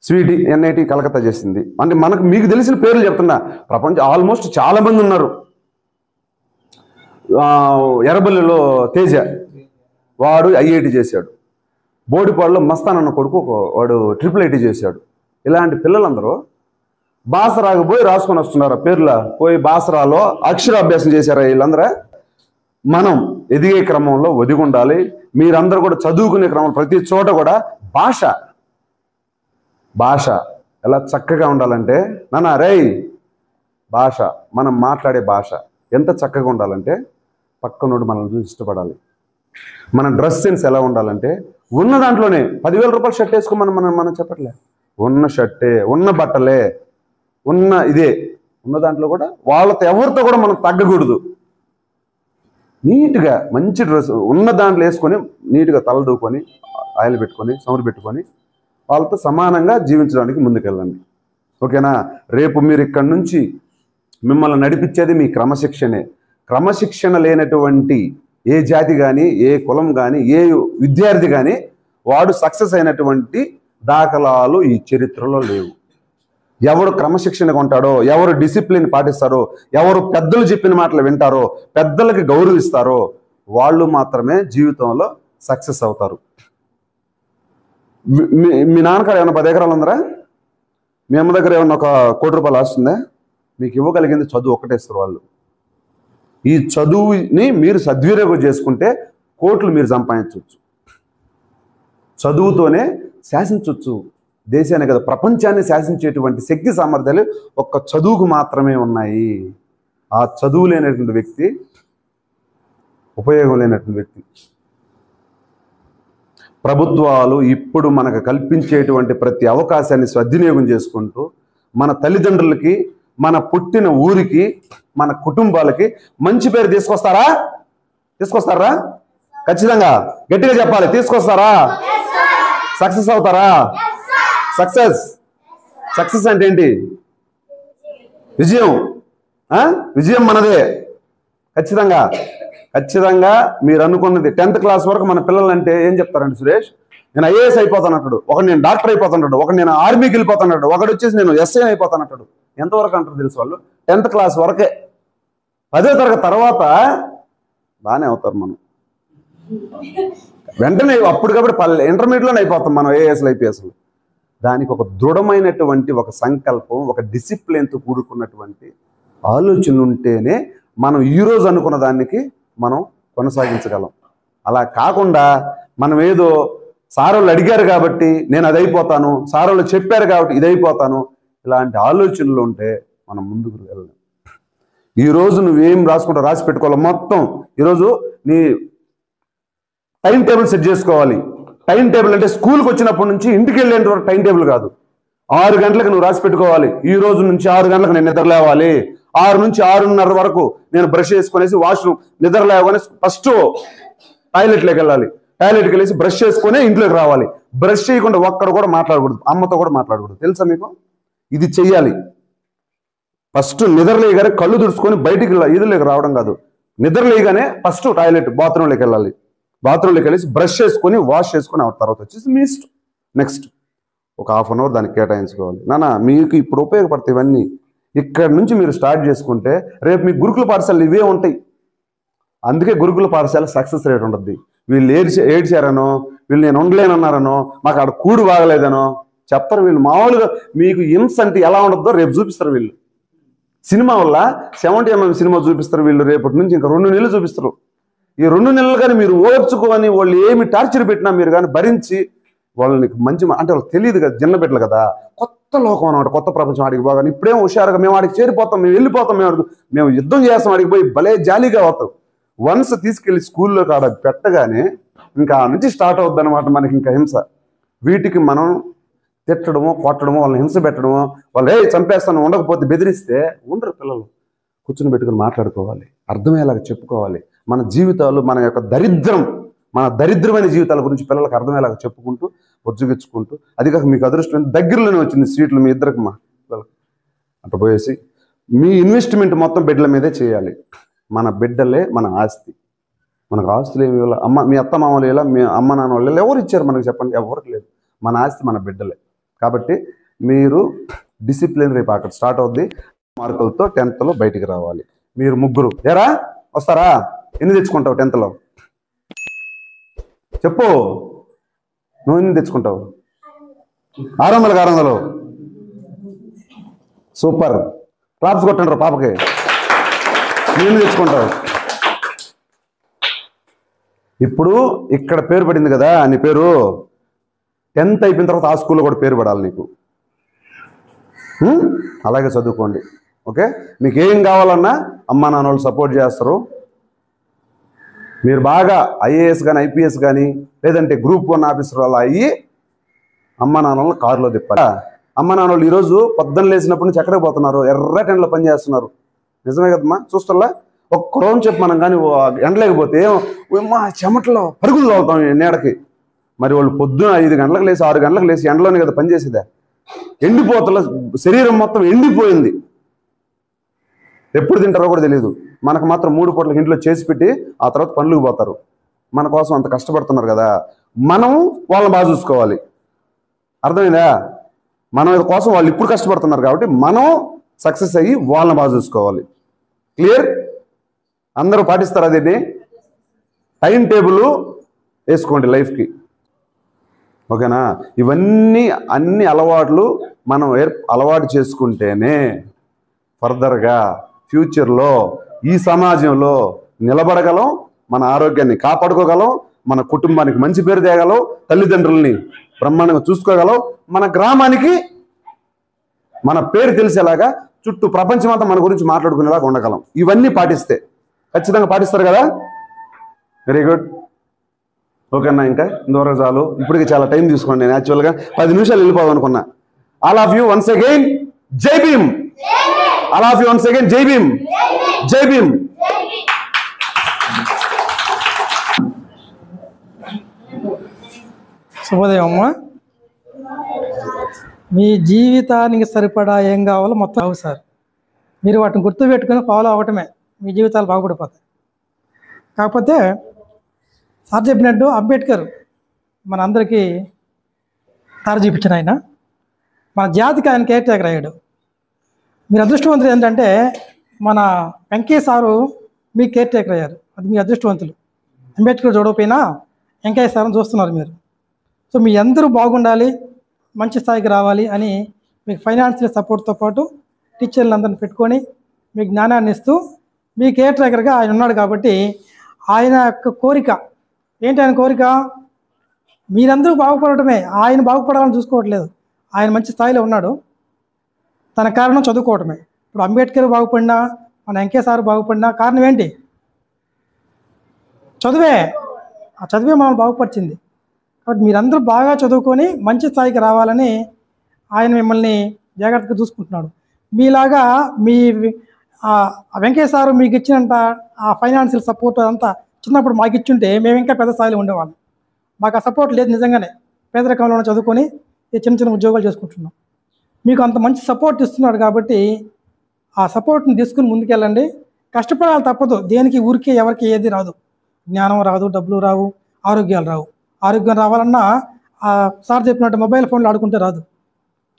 స్వీటీ ఎన్ఐటి కలకత్తా చేసింది. అంటే మీకు తెలిసిన పేర్లు చెప్తున్నా. ప్రపంచం ఆల్మోస్ట్ చాలా మంది ఉన్నారు. ఎర్రబల్లిలో తేజ, వాడు ఐఐటి చేశాడు. బోడిపాడులో మస్తాన్ అన్న కొడుకు వాడు IIIT చేశాడు. ఇలాంటి పిల్లలందరూ బాసరాకు పోయి రాసుకొని వస్తున్నారు. పేర్ల పోయి బాసరాలో అక్షరాభ్యాసం చేశారా వీళ్ళందరూ. మనం ఎదిగే క్రమంలో ఒదిగి ఉండాలి. మీరందరూ కూడా చదువుకునే క్రమంలో ప్రతి చోట కూడా భాష ఎలా చక్కగా ఉండాలంటే భాష, మనం మాట్లాడే భాష ఎంత చక్కగా ఉండాలంటే పక్కనోడు మనల్ని చూసి ఇష్టపడాలి. మన డ్రెస్ సెన్స్ ఎలా ఉండాలంటే ఉన్న దాంట్లోనే 10,000 రూపాయలు షర్ట్ వేసుకోమని మనం చెప్పట్లే. ఉన్న షర్టే, ఉన్న బట్టలే, ఉన్న దాంట్లో కూడా వాళ్ళతో ఎవరితో కూడా మనం తగ్గకూడదు. నీట్గా మంచి డ్రెస్ ఉన్న దాంట్లో వేసుకొని నీట్గా తలదూకొని ఆయిల్ పెట్టుకొని సౌండ్ పెట్టుకొని వాళ్ళతో సమానంగా జీవించడానికి ముందుకెళ్ళండి. ఓకేనా. రేపు మీరు ఇక్కడి నుంచి మిమ్మల్ని నడిపించేది మీ క్రమశిక్షణ లేనటువంటి ఏ జాతి కానీ, ఏ కులం కానీ, ఏ విద్యార్థి కానీ వాడు సక్సెస్ అయినటువంటి దాఖలాలు ఈ చరిత్రలో లేవు. ఎవరు క్రమశిక్షణగా ఉంటాడో, ఎవరు డిసిప్లిన్ పాటిస్తారో, ఎవరు పెద్దలు చెప్పిన మాటలు వింటారో, పెద్దలకి గౌరవిస్తారో వాళ్ళు మాత్రమే జీవితంలో సక్సెస్ అవుతారు. మీ నాన్నకాడ ఏమన్నా 10 ఎకరాలు ఉందరా? మీ అమ్మ దగ్గర ఏమన్నా ఒక ₹1 కోటి వస్తుందా? మీకు ఇవ్వగలిగింది చదువు ఒక్కటే ఇస్తారు వాళ్ళు. ఈ చదువుని మీరు సద్వినియోగం చేసుకుంటే కోట్లు మీరు సంపాదించవచ్చు. చదువుతోనే శాసించవచ్చు దేశాన్ని కదా, ప్రపంచాన్ని శాసించేటువంటి శక్తి సామర్థ్యాలు ఒక్క చదువుకు మాత్రమే ఉన్నాయి. ఆ చదువు లేనటువంటి వ్యక్తి ఉపయోగం లేనటువంటి వ్యక్తి. ప్రభుత్వాలు ఇప్పుడు మనకు కల్పించేటువంటి ప్రతి అవకాశాన్ని సద్వినియోగం చేసుకుంటూ మన తల్లిదండ్రులకి, మన పుట్టిన ఊరికి, మన కుటుంబాలకి మంచి పేరు తీసుకొస్తారా? ఖచ్చితంగా గట్టిగా చెప్పాలి. తీసుకొస్తారా? సక్సెస్ అవుతారా? సక్సెస్ అంటే ఏంటి? విజయం. విజయం మనదే. ఖచ్చితంగా మీరు అనుకున్నది 10th క్లాస్ వరకు మన పిల్లలంటే ఏం చెప్తారండి సురేష్? నేను ఐఏఎస్ అయిపోతానంటాడు, ఒకడు నేను డాక్టర్ అయిపోతానంటాడు, ఒకడు నేను ఆర్మీకి వెళ్ళిపోతానంటాడు, ఒకడు వచ్చేసి నేను ఎస్ఐ అయిపోతానంటాడు. ఎంతవరకు అంటారు తెలుసు వాళ్ళు? 10th క్లాస్ వరకే. 10వ తరగతి తర్వాత బాగానే అవుతారు మనం. వెంటనే అప్పటికప్పుడు ఇంటర్మీడియట్లోనే అయిపోతాం మనం ఐఏఎస్లు ఐపీఎస్లు. దానికి ఒక దృఢమైనటువంటి ఒక సంకల్పం, ఒక డిసిప్లిన్తో కూడుకున్నటువంటి ఆలోచన ఉంటేనే మనం ఈరోజు అనుకున్న దానికి మనం కొనసాగించగలం. అలా కాకుండా మనం ఏదో సారోళ్ళు అడిగారు కాబట్టి నేను అది అయిపోతాను, సారోళ్ళు చెప్పారు కాబట్టి ఇది అయిపోతాను, ఇలాంటి ఆలోచనలు ఉంటే మనం ముందుకు వెళ్ళలేం. ఈరోజు నువ్వేం రాసుకుంటా రాసి పెట్టుకోవాలి. మొత్తం ఈరోజు నీ టైం టేబుల్ సెట్ చేసుకోవాలి. టైం టేబుల్ అంటే స్కూల్కి వచ్చినప్పటి నుంచి ఇంటికి వెళ్ళేంత వరకు టైం టేబుల్ కాదు. 6 గంటలకు నువ్వు రాసి పెట్టుకోవాలి. ఈ రోజు నుంచి 6 గంటలకు నేను నిద్ర లేవాలి, 6 నుంచి 6:30 వరకు నేను బ్రష్ చేసుకునేసి వాష్రూమ్ నిద్ర లేవగానే ఫస్ట్ టాయిలెట్లోకి వెళ్ళాలి, టాయిలెట్కి వెళ్ళేసి బ్రష్ చేసుకునే ఇంట్లోకి రావాలి. బ్రష్ చేయకుండా ఒక్కడ కూడా మాట్లాడకూడదు, అమ్మతో కూడా మాట్లాడకూడదు. తెలుసా మీకు? ఇది చెయ్యాలి. ఫస్ట్ నిద్రలేయగానే కళ్ళు తుడుచుకొని బయటికి ఈదులోకి రావడం కాదు, నిద్రలేయగానే ఫస్ట్ బాత్రూంలోకి వెళ్ళాలి. బాత్రూంలోకి వెళ్ళేసి బ్రష్ చేసుకొని వాష్ చేసుకొని ఆ తర్వాత వచ్చేసి మీ ఇష్టం. నెక్స్ట్ ఒక 1/2 అవర్ దానికి కేటాయించుకోవాలి. నాన్న మీకు ఇప్పుడు ఉపయోగపడతాయి ఇవన్నీ. ఇక్కడ నుంచి మీరు స్టార్ట్ చేసుకుంటే రేపు మీ గురుకుల పాఠశాలలు ఇవే ఉంటాయి. అందుకే గురుకుల పాఠశాల సక్సెస్ రేట్ ఉంటుంది. వీళ్ళు ఏడ్చారనో, వీళ్ళు నేను ఉండలేనన్నారనో, మాకు అక్కడ కూడు బాగలేదనో చెప్తారు వీళ్ళు. మామూలుగా మీకు హింస అంటే ఎలా ఉండద్దో రేపు చూపిస్తారు వీళ్ళు. సినిమా వల్ల 70mm సినిమా చూపిస్తారు వీళ్ళు. రేపటి నుంచి ఇంకా 2 నెలలు చూపిస్తారు. ఈ 2 నెలలు కానీ మీరు ఓర్చుకొని వాళ్ళు ఏమి టార్చర్ పెట్టినా మీరు కానీ భరించి వాళ్ళని మంచి అంటే వాళ్ళకి తెలియదు కదా, చిన్న బిడ్డలు కదా, కొత్త లోకం అన్నమాట, కొత్త ప్రపంచం ఆడికి బాగా. ఇప్పుడేమో హుషారుగా మేము ఆడికి చేరిపోతాం, మేము వెళ్ళిపోతాం, మేము యుద్ధం చేస్తాం, ఆడికి పోయి భలే జాలీగా అవుతాం. వన్స్ తీసుకెళ్ళి స్కూల్లోకి ఆడ పెట్టగానే ఇంకా నుంచి స్టార్ట్ అవుద్ది అనమాట మనకి ఇంకా హింస. వీటికి మనం తిట్టడమో, కొట్టడమో, వాళ్ళని హింస పెట్టడమో, వాళ్ళు చంపేస్తాను ఉండకపోతే బెదిరిస్తే ఉండరు పిల్లలు. కూర్చుని పెట్టుకుని మాట్లాడుకోవాలి, అర్థమయ్యేలాగా చెప్పుకోవాలి. మన జీవితాలు, మన యొక్క దరిద్రమైన జీవితాల గురించి పిల్లలకు అర్థమయ్యేలాగా చెప్పుకుంటూ బొజ్జుగించుకుంటూ, అది కాక మీకు అదృష్టం దగ్గరలోనే వచ్చింది సీట్లు మీ ఇద్దరికి మా పిల్లలకి అట్లా పోయేసి మీ ఇన్వెస్ట్మెంట్ మొత్తం బిడ్డల మీదే చేయాలి. మన బిడ్డలే మన ఆస్తి. మనకు ఆస్తులు ఏమి ఇవ్వాలి, మీ అత్త మామలు ఇలా, మీ అమ్మ నాన్న వాళ్ళు ఎవరు ఇచ్చారు మనకు చెప్పండి? ఎవరికి లేదు. మన ఆస్తి మన బిడ్డలే. కాబట్టి మీరు డిసిప్లిన్ రేపు అక్కడ స్టార్ట్ అవుద్ది. మార్కులతో 10th బయటికి రావాలి. మీరు ముగ్గురు ఏరా వస్తారా? ఎన్ని తెచ్చుకుంటావు 10th? చెప్పు, నువ్వు ఎన్ని తెచ్చుకుంటావు? 600. సూపర్, క్లాప్స్ కొట్టండి పాపకి. నువ్వు ఎన్ని తెచ్చుకుంటావు? ఇప్పుడు ఇక్కడ పేరు పడింది కదా నీ పేరు, 10th అయిపోయిన తర్వాత ఆ స్కూల్లో కూడా పేరు పడాలి నీకు. అలాగే చదువుకోండి. ఓకే, మీకు ఏం కావాలన్నా అమ్మా నాన్న వాళ్ళు సపోర్ట్ చేస్తారు. మీరు బాగా ఐఏఎస్ కానీ ఐపీఎస్ కానీ లేదంటే Group 1 ఆఫీసర్ అలా అయ్యి అమ్మా నాన్నలను కారులో తిప్పాలి. అమ్మా నాన్న వాళ్ళు ఈరోజు పొద్దున్న లేచినప్పటి నుంచి ఎక్కడికి పోతున్నారు? ఎర్ర టెంట్లో పని చేస్తున్నారు. నిజమే కదమ్మా? చూస్తున్నా ఒక్క రోజు చెప్పు మనం కానీ ఎండలేకపోతే మా చెమటలో పరుగులు తోలుతాం నీడకి. మరి వాళ్ళు పొద్దున 5 గంటలకు లేచి 6 గంటలకు లేచి ఎండలోనే కదా పనిచేసేదా? ఎండిపోతల శరీరం మొత్తం ఎండిపోయింది. ఎప్పుడు తింటారో కూడా తెలియదు. మనకు మాత్రం 3 పూటలకు ఇంట్లో చేసి పెట్టి ఆ తర్వాత పనులకు పోతారు. మన కోసం అంత కష్టపడుతున్నారు కదా, మనం వాళ్ళని బాగా చూసుకోవాలి. అర్థమైందా? మన కోసం వాళ్ళు ఇప్పుడు కష్టపడుతున్నారు కాబట్టి మనం సక్సెస్ అయ్యి వాళ్ళని బాగా చూసుకోవాలి. క్లియర్? అందరూ పాటిస్తారు. అదేంటి టైం టేబుల్ వేసుకోండి లైఫ్కి. ఓకేనా? ఇవన్నీ అన్ని అలవాట్లు మనం అలవాటు చేసుకుంటేనే ఫర్దర్గా ఫ్యూచర్లో ఈ సమాజంలో నిలబడగలం, మన ఆరోగ్యాన్ని కాపాడుకోగలం, మన కుటుంబానికి మంచి పేరు తేగలం, తల్లిదండ్రుల్ని బ్రహ్మాండంగా చూసుకోగలం, మన గ్రామానికి మన పేరు తెలిసేలాగా చుట్టూ ప్రపంచమంతా మన గురించి మాట్లాడుకునేలాగా ఉండగలం. ఇవన్నీ పాటిస్తే ఖచ్చితంగా పాటిస్తారు కదా. Very good. ఓకేనా? ఇంకా ఇంతవరకు చాలు. ఇప్పటికి చాలా టైం తీసుకోండి. నేను యాక్చువల్గా 10 నిమిషాలు వెళ్ళిపోదాం అనుకున్నా. All of you once again Jai Bhim. All of you once again Jai Bhim. జై భీమ్. శుభోదయం అమ్మ. మీ జీవితానికి సరిపడా ఏం కావాలో మొత్తం అవు సార్. మీరు వాటిని గుర్తుపెట్టుకుని ఫాలో అవ్వటమే మీ జీవితాలు బాగుపడిపోతాయి. కాకపోతే సార్ చెప్పినట్టు అంబేద్కర్ మన అందరికీ తార చూపించిన ఆయన, మన జాతికి ఆయన కేర్ టేకర్ అయ్యాడు. మీరు అదృష్టవంతులు ఏంటంటే మన వెంకయ్య సారు మీ కేర్ టేకర్ అయ్యారు. అది మీ అదృష్టవంతులు. అంబేద్కర్ చూడకపోయినా వెంకయ్య సార్ని చూస్తున్నారు మీరు. సో మీ అందరూ బాగుండాలి, మంచి స్థాయికి రావాలి అని మీకు ఫైనాన్షియల్ సపోర్ట్తో పాటు టీచర్లందరిని పెట్టుకొని మీకు జ్ఞానాన్ని ఇస్తూ మీ కేర్ టేకర్గా ఆయన ఉన్నాడు. కాబట్టి ఆయన యొక్క కోరిక ఏంటి? ఆయన కోరిక మీరందరూ బాగుపడటమే. ఆయన బాగుపడాలని చూసుకోవట్లేదు. ఆయన మంచి స్థాయిలో ఉన్నాడు. తన కారణం చదువుకోవటమే. ఇప్పుడు అంబేద్కర్ బాగుపడినా, మన వెంకయ్య సార్ బాగుపడినా కారణం ఏంటి? చదువే. ఆ చదువే మనం బాగుపరిచింది. కాబట్టి మీరందరూ బాగా చదువుకొని మంచి స్థాయికి రావాలని ఆయన మిమ్మల్ని జాగ్రత్తగా చూసుకుంటున్నాడు. మీలాగా మీ వెంకయ్య సారు మీకు ఇచ్చినంత ఆ ఫైనాన్షియల్ సపోర్ట్ అంతా చిన్నప్పుడు మాకు ఇచ్చుంటే మేము ఇంకా పెద్ద స్థాయిలో ఉండేవాళ్ళం. మాకు ఆ సపోర్ట్ లేదు. నిజంగానే పేదరికంలో చదువుకొని చిన్న చిన్న ఉద్యోగాలు చేసుకుంటున్నాం. మీకు అంత మంచి సపోర్ట్ ఇస్తున్నాడు కాబట్టి ఆ సపోర్ట్ని తీసుకుని ముందుకెళ్ళండి. కష్టపడాలి, తప్పదు. దేనికి ఊరికే ఎవరికి ఏది రాదు. జ్ఞానం రాదు, డబ్బులు రావు, ఆరోగ్యాలు రావు. ఆరోగ్యం రావాలన్నా సార్ చెప్పినట్టు మొబైల్ ఫోన్లో ఆడుకుంటే రాదు.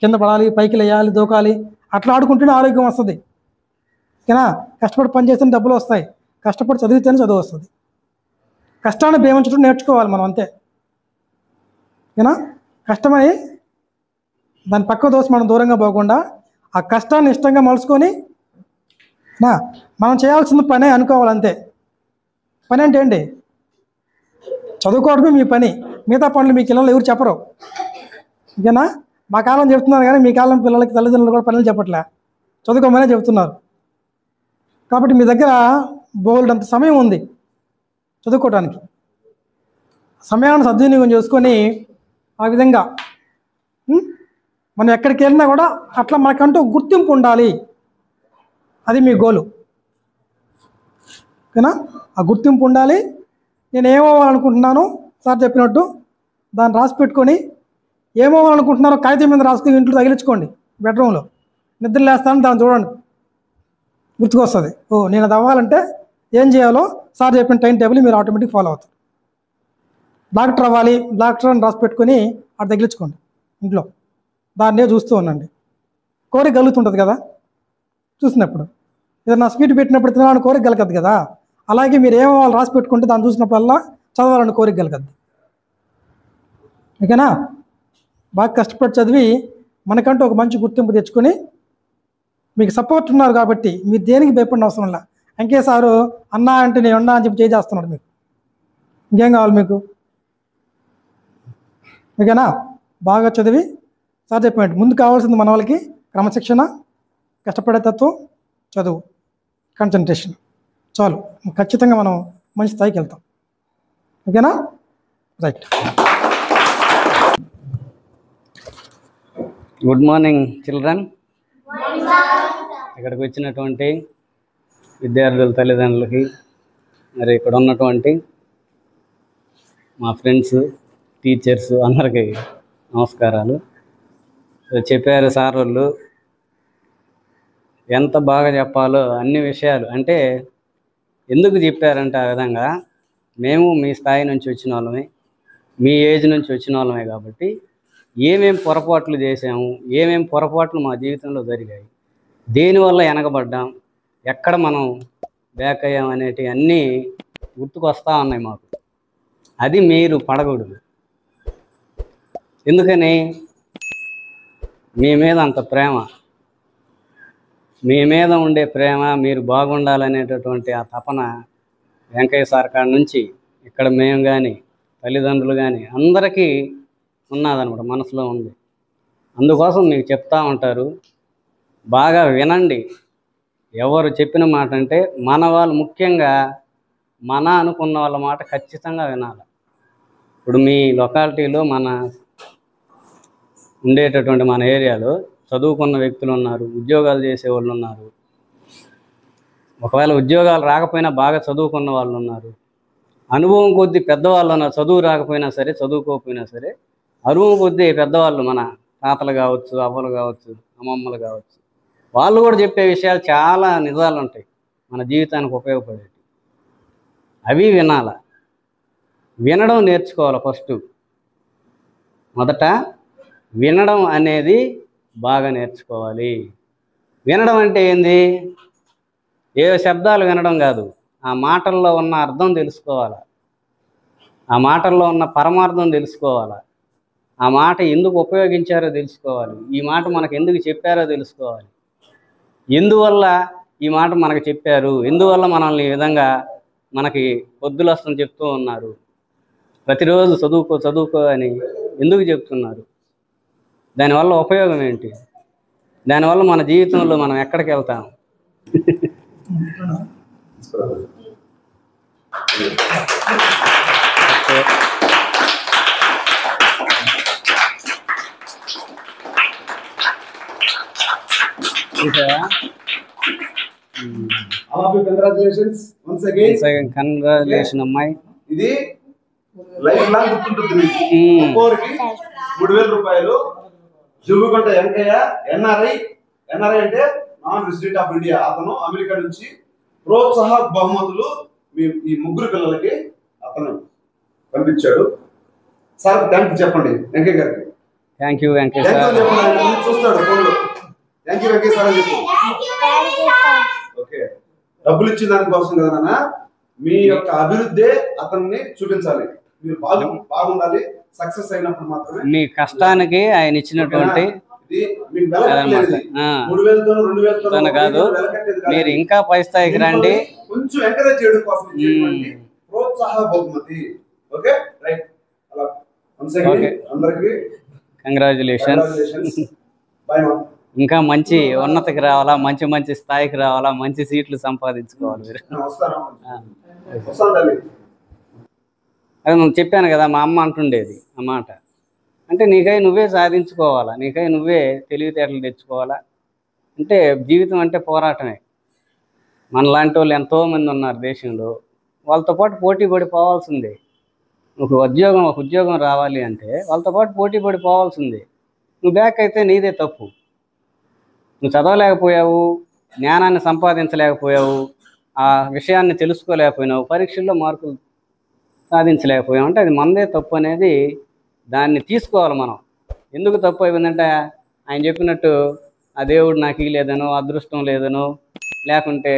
కింద పడాలి, పైకి లేయాలి, దూకాలి. అట్లా ఆడుకుంటేనే ఆరోగ్యం వస్తుంది. ఓకేనా? కష్టపడి పని చేస్తేనే డబ్బులు వస్తాయి. కష్టపడి చదివితేనే చదువు వస్తుంది. కష్టాన్ని ప్రేమించడం నేర్చుకోవాలి మనం, అంతే. ఓకేనా? కష్టమై దాని పక్క దోశ మనం దూరంగా పోకుండా ఆ కష్టాన్ని ఇష్టంగా మలుచుకొని మనం చేయాల్సిన పనే అనుకోవాలంతే. పని అంటే ఏంటి? చదువుకోవడమే మీ పని. మిగతా పనులు మీ పిల్లలు ఎవరు చెప్పరు. ఓకేనా? మా కాలం చెప్తున్నారు కానీ మీ కాలం పిల్లలకి తల్లిదండ్రులు కూడా పనులు చెప్పట్లే, చదువుకోమనే చెబుతున్నారు. కాబట్టి మీ దగ్గర బోల్డంత సమయం ఉంది చదువుకోవడానికి. సమయాన్ని సద్వినియోగం చేసుకొని ఆ విధంగా మనం ఎక్కడికి వెళ్ళినా కూడా అట్లా మనకంటూ గుర్తింపు ఉండాలి. అది మీ గోలు. ఓకేనా? ఆ గుర్తింపు ఉండాలి. నేను ఏమవ్వాలనుకుంటున్నాను సార్ చెప్పినట్టు దాన్ని రాసి పెట్టుకొని, ఏమవ్వాలనుకుంటున్నారో కాగితం మీద రాసుకుని ఇంట్లో తగిలించుకోండి. బెడ్రూమ్లో నిద్ర లేస్తాను, దాన్ని చూడండి, గుర్తుకొస్తుంది. ఓ నేను అది అవ్వాలంటే ఏం చేయాలో సార్ చెప్పిన టైం టేబుల్ మీరు ఆటోమేటిక్ ఫాలో అవుతారు. డాక్టర్ అవ్వాలి, డాక్టర్ అని రాసి పెట్టుకొని అది తగిలించుకోండి ఇంట్లో. దాన్నే చూస్తూ ఉండండి. కోరిక కలుగుతుంటుంది కదా చూసినప్పుడు. ఏదన్నా స్వీట్ పెట్టినప్పుడు తినాలని కోరిక కలగద్దు కదా. అలాగే మీరు ఏమో వాళ్ళు రాసి పెట్టుకుంటే దాన్ని చూసినప్పుడల్లా చదవాలని కోరిక కలగద్దు. ఓకేనా? బాగా కష్టపడి చదివి మనకంటూ ఒక మంచి గుర్తింపు తెచ్చుకొని మీకు సపోర్ట్ ఉన్నారు కాబట్టి మీరు దేనికి భయపడిన అవసరం లే. వెంకయ్య సారు అన్నా అంటే నేను ఉన్నా అని చెప్పి చేస్తున్నాడు. మీకు ఇంకేం కావాలి మీకు? ఓకేనా? బాగా చదివి సార్ చెప్పినట్టు ముందు కావాల్సింది మన వాళ్ళకి క్రమశిక్షణ, కష్టపడే తత్వం, చదువు, కాన్సన్ట్రేషన్. చాలు, ఖచ్చితంగా మనం మంచి స్థాయికి వెళ్తాం. ఓకేనా? రైట్. Good morning children. ఇక్కడికి వచ్చినటువంటి విద్యార్థుల తల్లిదండ్రులకి, మరి ఇక్కడ ఉన్నటువంటి మా ఫ్రెండ్స్, టీచర్స్ అందరికీ నమస్కారాలు. చెప్పారు సార్ వాళ్ళు, ఎంత బాగా చెప్పాలో అన్ని విషయాలు అంటే ఎందుకు చెప్పారంటే ఆ విధంగా మేము మీ స్థాయి నుంచి వచ్చిన వాళ్ళమే, మీ ఏజ్ నుంచి వచ్చిన వాళ్ళమే కాబట్టి ఏమేం పొరపాట్లు చేసాము, ఏమేం పొరపాట్లు మా జీవితంలో జరిగాయి, దేనివల్ల వెనకబడ్డాం, ఎక్కడ మనం బ్యాక్ అయ్యాం అనేటివి అన్నీ గుర్తుకొస్తా ఉన్నాయి మాకు. అది మీరు పడకూడదు. ఎందుకని? మీ మీద అంత ప్రేమ, మీ మీద ఉండే ప్రేమ, మీరు బాగుండాలనేటటువంటి ఆ తపన వెంకయ్య సార్ కాడ నుంచి ఇక్కడ మేము కానీ తల్లిదండ్రులు కానీ అందరికీ ఉన్నదనమాట, మనసులో ఉంది. అందుకోసం మీకు చెప్తా ఉంటారు, బాగా వినండి. ఎవరు చెప్పిన మాట అంటే మన వాళ్ళు, ముఖ్యంగా మన అనుకున్న వాళ్ళ మాట ఖచ్చితంగా వినాలి. ఇప్పుడు మీ లొకాలిటీలో మన ఉండేటటువంటి మన ఏరియాలో చదువుకున్న వ్యక్తులు ఉన్నారు, ఉద్యోగాలు చేసేవాళ్ళు ఉన్నారు, ఒకవేళ ఉద్యోగాలు రాకపోయినా బాగా చదువుకున్న వాళ్ళు ఉన్నారు, అనుభవం కొద్దీ పెద్దవాళ్ళు ఉన్నారు. చదువు రాకపోయినా సరే, చదువుకోకపోయినా సరే అనుభవం కొద్దీ పెద్దవాళ్ళు, మన తాతలు కావచ్చు, అవ్వలు కావచ్చు, అమ్మమ్మలు కావచ్చు, వాళ్ళు కూడా చెప్పే విషయాలు చాలా నిజాలు ఉంటాయి మన జీవితానికి ఉపయోగపడేవి. అవి వినాల, వినడం నేర్చుకోవాలి. ఫస్ట్ మొదట వినడం అనేది బాగా నేర్చుకోవాలి. వినడం అంటే ఏంది? ఏ శబ్దాలు వినడం కాదు, ఆ మాటల్లో ఉన్న అర్థం తెలుసుకోవాలి, ఆ మాటల్లో ఉన్న పరమార్థం తెలుసుకోవాలి, ఆ మాట ఎందుకు ఉపయోగించారో తెలుసుకోవాలి, ఈ మాట మనకు ఎందుకు చెప్పారో తెలుసుకోవాలి, ఎందువల్ల ఈ మాట మనకు చెప్పారు, ఎందువల్ల మనల్ని ఈ విధంగా మనకి పొద్దులస్తని చెప్తూ ఉన్నారు, ప్రతిరోజు చదువుకో చదువుకో అని ఎందుకు చెప్తున్నారు, దానివల్ల ఉపయోగం ఏంటి, దానివల్ల మన జీవితంలో మనం ఎక్కడికి వెళ్తాం. కంగ్రాచులేషన్ అమ్మాయి. ఇది లైఫ్ లాంగ్ గుర్తుంటుంది మీకు. ఒక్కొక్కరికి 3,000 రూపాయలు జువ్వుకుంట వెంకయ్య, ఎన్ఆర్ఐ అంటే నాన్ రెసిడెంట్ ఆఫ్ ఇండియా, అతను అమెరికా నుంచి ప్రోత్సాహ బహుమతులు ఈ ముగ్గురు పిల్లలకి అతను పంపించాడు. సార్ థ్యాంక్ చెప్పండి వెంకయ్య గారికి. Thank you Venkaiah sir. చూస్తాడు ఫోన్లో. థ్యాంక్ యూ వెంకయ్య సార్ అని చెప్పు. ఓకే, డబ్బులు ఇచ్చిన దానికోసం కదా నాన్న, మీ యొక్క అభివృద్ధి అతన్ని చూపించాలి. మీరు బాగుండాలి, సక్సెస్ అయినప్పుడు మాత్రమే. మీ కష్టానికి ఆయన ఇచ్చినటువంటి కాదు, మీరు ఇంకా పై స్థాయికి రండి. కొంచెం ఎంకరేజ్ చేయడం కోసం ప్రోత్సాహ బహుమతి. Okay right. అలా అందరికి కంగ్రాచులేషన్స్. ఇంకా మంచి ఉన్నతికి రావాలా, మంచి మంచి స్థాయికి రావాలా, మంచి సీట్లు సంపాదించుకోవాలి మీరు. అది నేను చెప్పాను కదా, మా అమ్మ అంటుండేది ఆ మాట. అంటే నీకై నువ్వే సాధించుకోవాలా, నీకై నువ్వే తెలివితేటలు తెచ్చుకోవాలా. అంటే జీవితం అంటే పోరాటమే. మనలాంటి వాళ్ళు ఎంతోమంది ఉన్నారు దేశంలో, వాళ్ళతో పాటు పోటీ పడి పోవాల్సిందే. ఒక ఉద్యోగం రావాలి అంటే వాళ్ళతో పాటు పోటీ పడి పోవాల్సిందే. నువ్వు బ్యాక్ అయితే నీదే తప్పు. నువ్వు చదవలేకపోయావు, జ్ఞానాన్ని సంపాదించలేకపోయావు, ఆ విషయాన్ని తెలుసుకోలేకపోయినావు, పరీక్షల్లో మార్కులు సాధించలేకపోయావు అంటే అది మనదే తప్పు అనేది దాన్ని తీసుకోవాలి మనం. ఎందుకు తప్పు అయిపోయిందంటే ఆయన చెప్పినట్టు ఆ దేవుడు నాకు ఇవ్వలేదనో, అదృష్టం లేదనో, లేకుంటే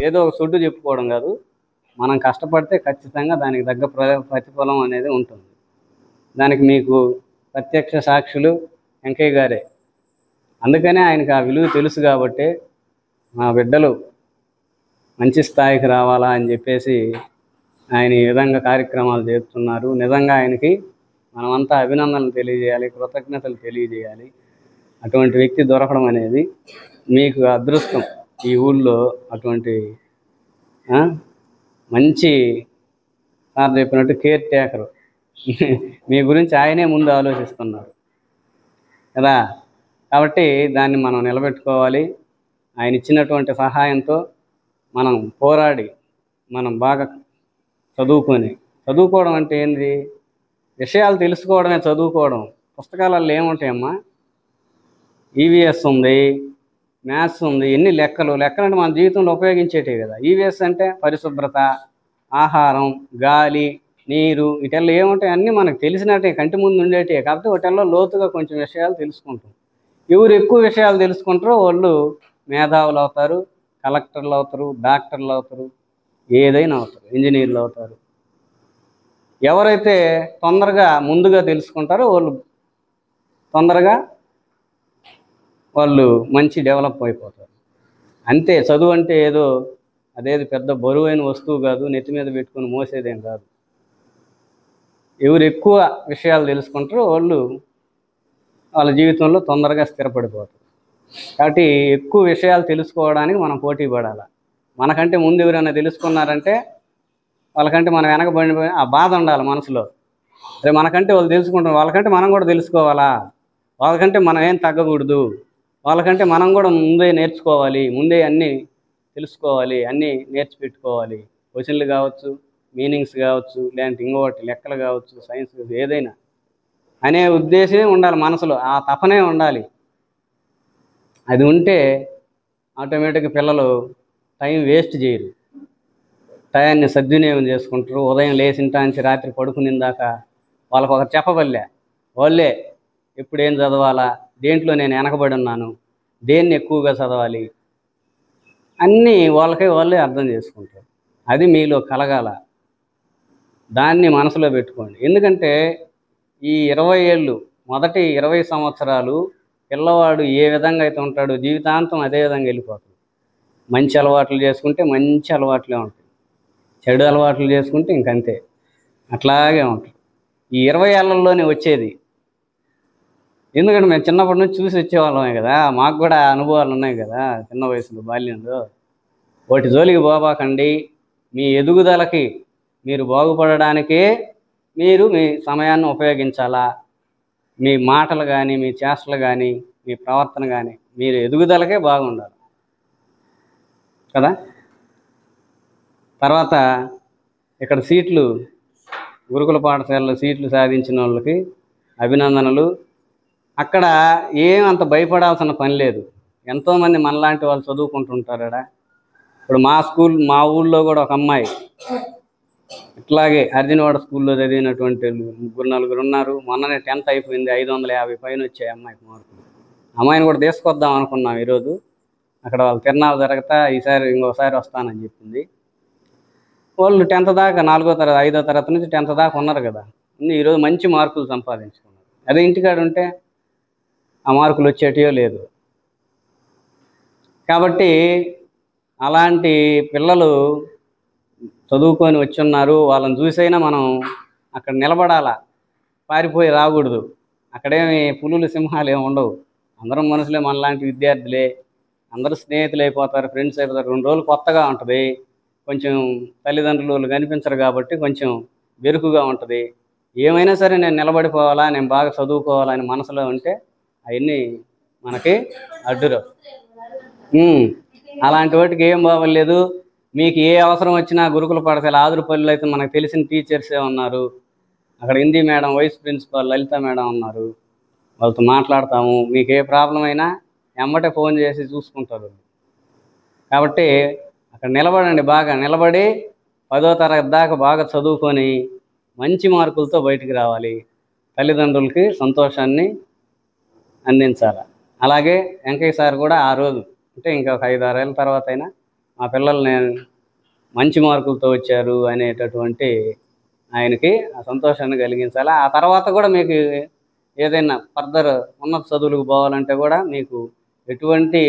ఏదో ఒక సొడ్డు చెప్పుకోవడం కాదు. మనం కష్టపడితే ఖచ్చితంగా దానికి తగ్గ ప్రతిఫలం అనేది ఉంటుంది. దానికి మీకు ప్రత్యక్ష సాక్షులు వెంకయ్య గారే. అందుకనే ఆయనకు ఆ విలువ తెలుసు కాబట్టి మా బిడ్డలు మంచి స్థాయికి రావాలా అని చెప్పేసి ఆయన ఈ విధంగా కార్యక్రమాలు చేస్తున్నారు. నిజంగా ఆయనకి మనమంతా అభినందనలు తెలియజేయాలి, కృతజ్ఞతలు తెలియజేయాలి. అటువంటి వ్యక్తి దొరకడం అనేది మీకు అదృష్టం. ఈ ఊళ్ళో అటువంటి మంచి సార్ చెప్పినట్టు కేర్ టేకరు మీ గురించి ఆయనే ముందు ఆలోచిస్తున్నారు కదా. కాబట్టి దాన్ని మనం నిలబెట్టుకోవాలి. ఆయన ఇచ్చినటువంటి సహాయంతో మనం పోరాడి మనం బాగా చదువుకోవడం అంటే ఏంది? విషయాలు తెలుసుకోవడమే చదువుకోవడం. పుస్తకాలలో ఏముంటాయమ్మా? ఈవీఎస్ ఉంది, మ్యాథ్స్ ఉంది, ఎన్ని లెక్కలు. లెక్కలు అంటే మన జీవితంలో ఉపయోగించేటివి కదా. ఈవీఎస్ అంటే పరిశుభ్రత, ఆహారం, గాలి, నీరు, వీటిల్లో ఏముంటాయి అన్నీ మనకు తెలిసినట్టే, కంటి ముందు ఉండేటివే. కాబట్టి వాటిల్లో లోతుగా కొంచెం విషయాలు తెలుసుకుంటాం. ఎవరు ఎక్కువ విషయాలు తెలుసుకుంటారో వాళ్ళు మేధావులు అవుతారు, కలెక్టర్లు అవుతారు, డాక్టర్లు అవుతారు, ఏదైనా అవుతారు, ఇంజనీర్లు అవుతారు. ఎవరైతే తొందరగా ముందుగా తెలుసుకుంటారో తొందరగా వాళ్ళు మంచి డెవలప్ అయిపోతారు. అంతే. చదువు అంటే ఏదో అదేది పెద్ద బరువైన వస్తువు కాదు, నెత్తి మీద పెట్టుకుని మోసేదేం కాదు. ఎవరు ఎక్కువ విషయాలు తెలుసుకుంటారో వాళ్ళ జీవితంలో తొందరగా స్థిరపడిపోతారు. కాబట్టి ఎక్కువ విషయాలు తెలుసుకోవడానికి మనం పోటీ పడాలి. మనకంటే ముందు ఎవరైనా తెలుసుకున్నారంటే వాళ్ళకంటే మనం వెనకబడిపోయి ఆ బాధ ఉండాలి మనసులో. అరే మనకంటే వాళ్ళు తెలుసుకుంటారు, వాళ్ళకంటే మనం కూడా తెలుసుకోవాలా, వాళ్ళకంటే మనం ఏం తగ్గకూడదు, వాళ్ళకంటే మనం కూడా ముందే నేర్చుకోవాలి, ముందే అన్నీ తెలుసుకోవాలి, అన్నీ నేర్చిపెట్టుకోవాలి. క్వశ్చన్లు కావచ్చు, మీనింగ్స్ కావచ్చు, లేదంటే ఇంకోటి లెక్కలు కావచ్చు, సైన్స్ ఏదైనా అనే ఉద్దేశమే ఉండాలి మనసులో, ఆ తపనే ఉండాలి. అది ఉంటే ఆటోమేటిక్గా పిల్లలు టైం వేస్ట్ చేయరు, టయాన్ని సద్వినియోగం చేసుకుంటారు. ఉదయం లేచింటా నుంచి రాత్రి పడుకునిందాకా వాళ్ళకు ఒకరు చెప్పబల్లే, వాళ్ళే ఎప్పుడు ఏం చదవాలా, దేంట్లో నేను వెనకబడి ఉన్నాను, దేన్ని ఎక్కువగా చదవాలి, అన్నీ వాళ్ళే అర్థం చేసుకుంటారు. అది మీలో కలగాల, దాన్ని మనసులో పెట్టుకోండి. ఎందుకంటే ఈ 20 ఏళ్ళు, మొదటి 20 సంవత్సరాలు పిల్లవాడు ఏ విధంగా అయితే ఉంటాడో జీవితాంతం అదే విధంగా వెళ్ళిపోతాడు. మంచి అలవాట్లు చేసుకుంటే మంచి అలవాట్లే ఉంటాయి, చెడు అలవాట్లు చేసుకుంటే ఇంకంతే, అట్లాగే ఉంటాయి. ఈ 20 ఏళ్లలోనే వచ్చేది. ఎందుకంటే మేము చిన్నప్పటి నుంచి చూసి వచ్చేవాళ్ళమే కదా, మాకు కూడా అనుభవాలు ఉన్నాయి కదా చిన్న వయసులో, బాల్యంలో. వాటి జోలికి పోబాకండి. మీ ఎదుగుదలకి, మీరు బాగుపడడానికే మీరు మీ సమయాన్ని ఉపయోగించాలా. మీ మాటలు కానీ, మీ చేష్టలు కానీ, మీ ప్రవర్తన కానీ మీరు ఎదుగుదలకే బాగుండాలి కదా. తర్వాత ఇక్కడ సీట్లు, గురుకుల పాఠశాలలో సీట్లు సాధించిన వాళ్ళకి అభినందనలు. అక్కడ ఏం అంత భయపడాల్సిన పని లేదు, ఎంతోమంది మనలాంటి వాళ్ళు చదువుకుంటుంటారు అక్కడ. ఇప్పుడు మా ఊళ్ళో కూడా ఒక అమ్మాయి ఇట్లాగే అర్జునవాడ స్కూల్లో చదివినటువంటి 3-4 ఉన్నారు. మొన్ననే 10th అయిపోయింది, 550 పైన వచ్చాయి అమ్మాయికి మార్కులు. అమ్మాయిని కూడా తీసుకొద్దాం అనుకున్నాం ఈరోజు. అక్కడ వాళ్ళు తిరణాలు జరగతా ఈసారి ఇంకోసారి వస్తానని చెప్పింది. వాళ్ళు 10th దాకా, 4వ తరగతి 5వ తరగతి నుంచి 10th దాకా ఉన్నారు కదా, ఈరోజు మంచి మార్కులు సంపాదించుకున్నారు. అదే ఇంటికాడ ఉంటే ఆ మార్కులు వచ్చేటియో లేదు. కాబట్టి అలాంటి పిల్లలు చదువుకొని వచ్చున్నారు, వాళ్ళని చూసైనా మనం అక్కడ నిలబడాలా, పారిపోయి రాకూడదు. అక్కడేమి పులులు సింహాలు ఏమి ఉండవు, అందరం మనుషులే, మనలాంటి విద్యార్థులే, అందరూ స్నేహితులు అయిపోతారు, ఫ్రెండ్స్ అయిపోతారు. 2 రోజులు కొత్తగా ఉంటుంది, కొంచెం తల్లిదండ్రులు వాళ్ళు కనిపించరు కాబట్టి కొంచెం బెరుకుగా ఉంటుంది. ఏమైనా సరే నేను నిలబడిపోవాలా, నేను బాగా చదువుకోవాలా అని మనసులో ఉంటే అవన్నీ మనకి అడ్డురావు. అలాంటి వాటికి ఏం బాగలేదు. మీకు ఏ అవసరం వచ్చినా గురుకుల పాఠశాల ఆదురుపల్లిలో అయితే మనకు తెలిసిన టీచర్సే ఉన్నారు. అక్కడ హిందీ మేడం, వైస్ ప్రిన్సిపాల్ లలిత మేడం ఉన్నారు, వాళ్ళతో మాట్లాడతాము. మీకు ఏ ప్రాబ్లం అయినా ఎమ్మటే ఫోన్ చేసి చూసుకుంటారు. కాబట్టి అక్కడ నిలబడండి, బాగా నిలబడి 10వ తరగతి దాకా బాగా చదువుకొని మంచి మార్కులతో బయటికి రావాలి, తల్లిదండ్రులకి సంతోషాన్ని అందించాలి. అలాగే వెంకయ్య సార్ కూడా ఆ రోజు అంటే ఇంకా ఒక 5-6 ఏళ్ళ తర్వాత అయినా మా పిల్లలు నేను మంచి మార్కులతో వచ్చారు అనేటటువంటి ఆయనకి ఆ సంతోషాన్ని కలిగించాలి. ఆ తర్వాత కూడా మీకు ఏదైనా ఫర్దర్ ఉన్నత చదువులకు పోవాలంటే కూడా మీకు ఎటువంటి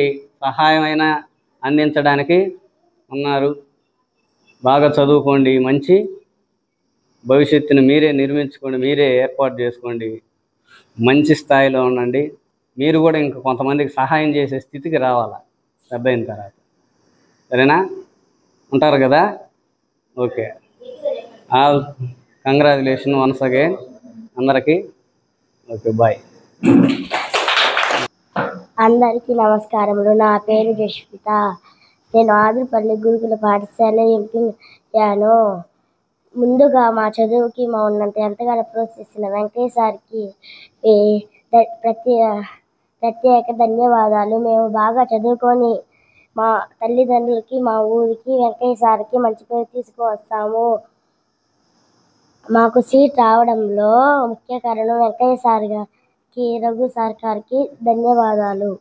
సహాయమైనా అందించడానికి ఉన్నారు. బాగా చదువుకోండి, మంచి భవిష్యత్తుని మీరే నిర్మించుకోండి, మీరే ఏర్పాటు చేసుకోండి, మంచి స్థాయిలో ఉండండి. మీరు కూడా ఇంక కొంతమందికి సహాయం చేసే స్థితికి రావాలా పెద్ద అయిన తర్వాత. సరేనా? ఉంటారు కదా? Okay. All congratulation once again అందరికీ. Okay, bye. అందరికీ నమస్కారములు. నా పేరు జస్విత. నేను ఆదురుపల్లి గురుకుల పాఠశాల ఎంపీయాను. ముందుగా మా చదువుకి మమ్మల్ని ఎంతగానో ప్రోత్సహిస్తున్న వెంకయ్య సార్కి ప్రత్యేక ధన్యవాదాలు. మేము బాగా చదువుకొని మా తల్లిదండ్రులకి, మా ఊరికి, వెంకయ్య సార్కి మంచి పేరు తీసుకువస్తాము. మాకు సీట్ రావడంలో ముఖ్య కారణం వెంకయ్య సార్ గారికి, రఘు సార్ గారికి ధన్యవాదాలు.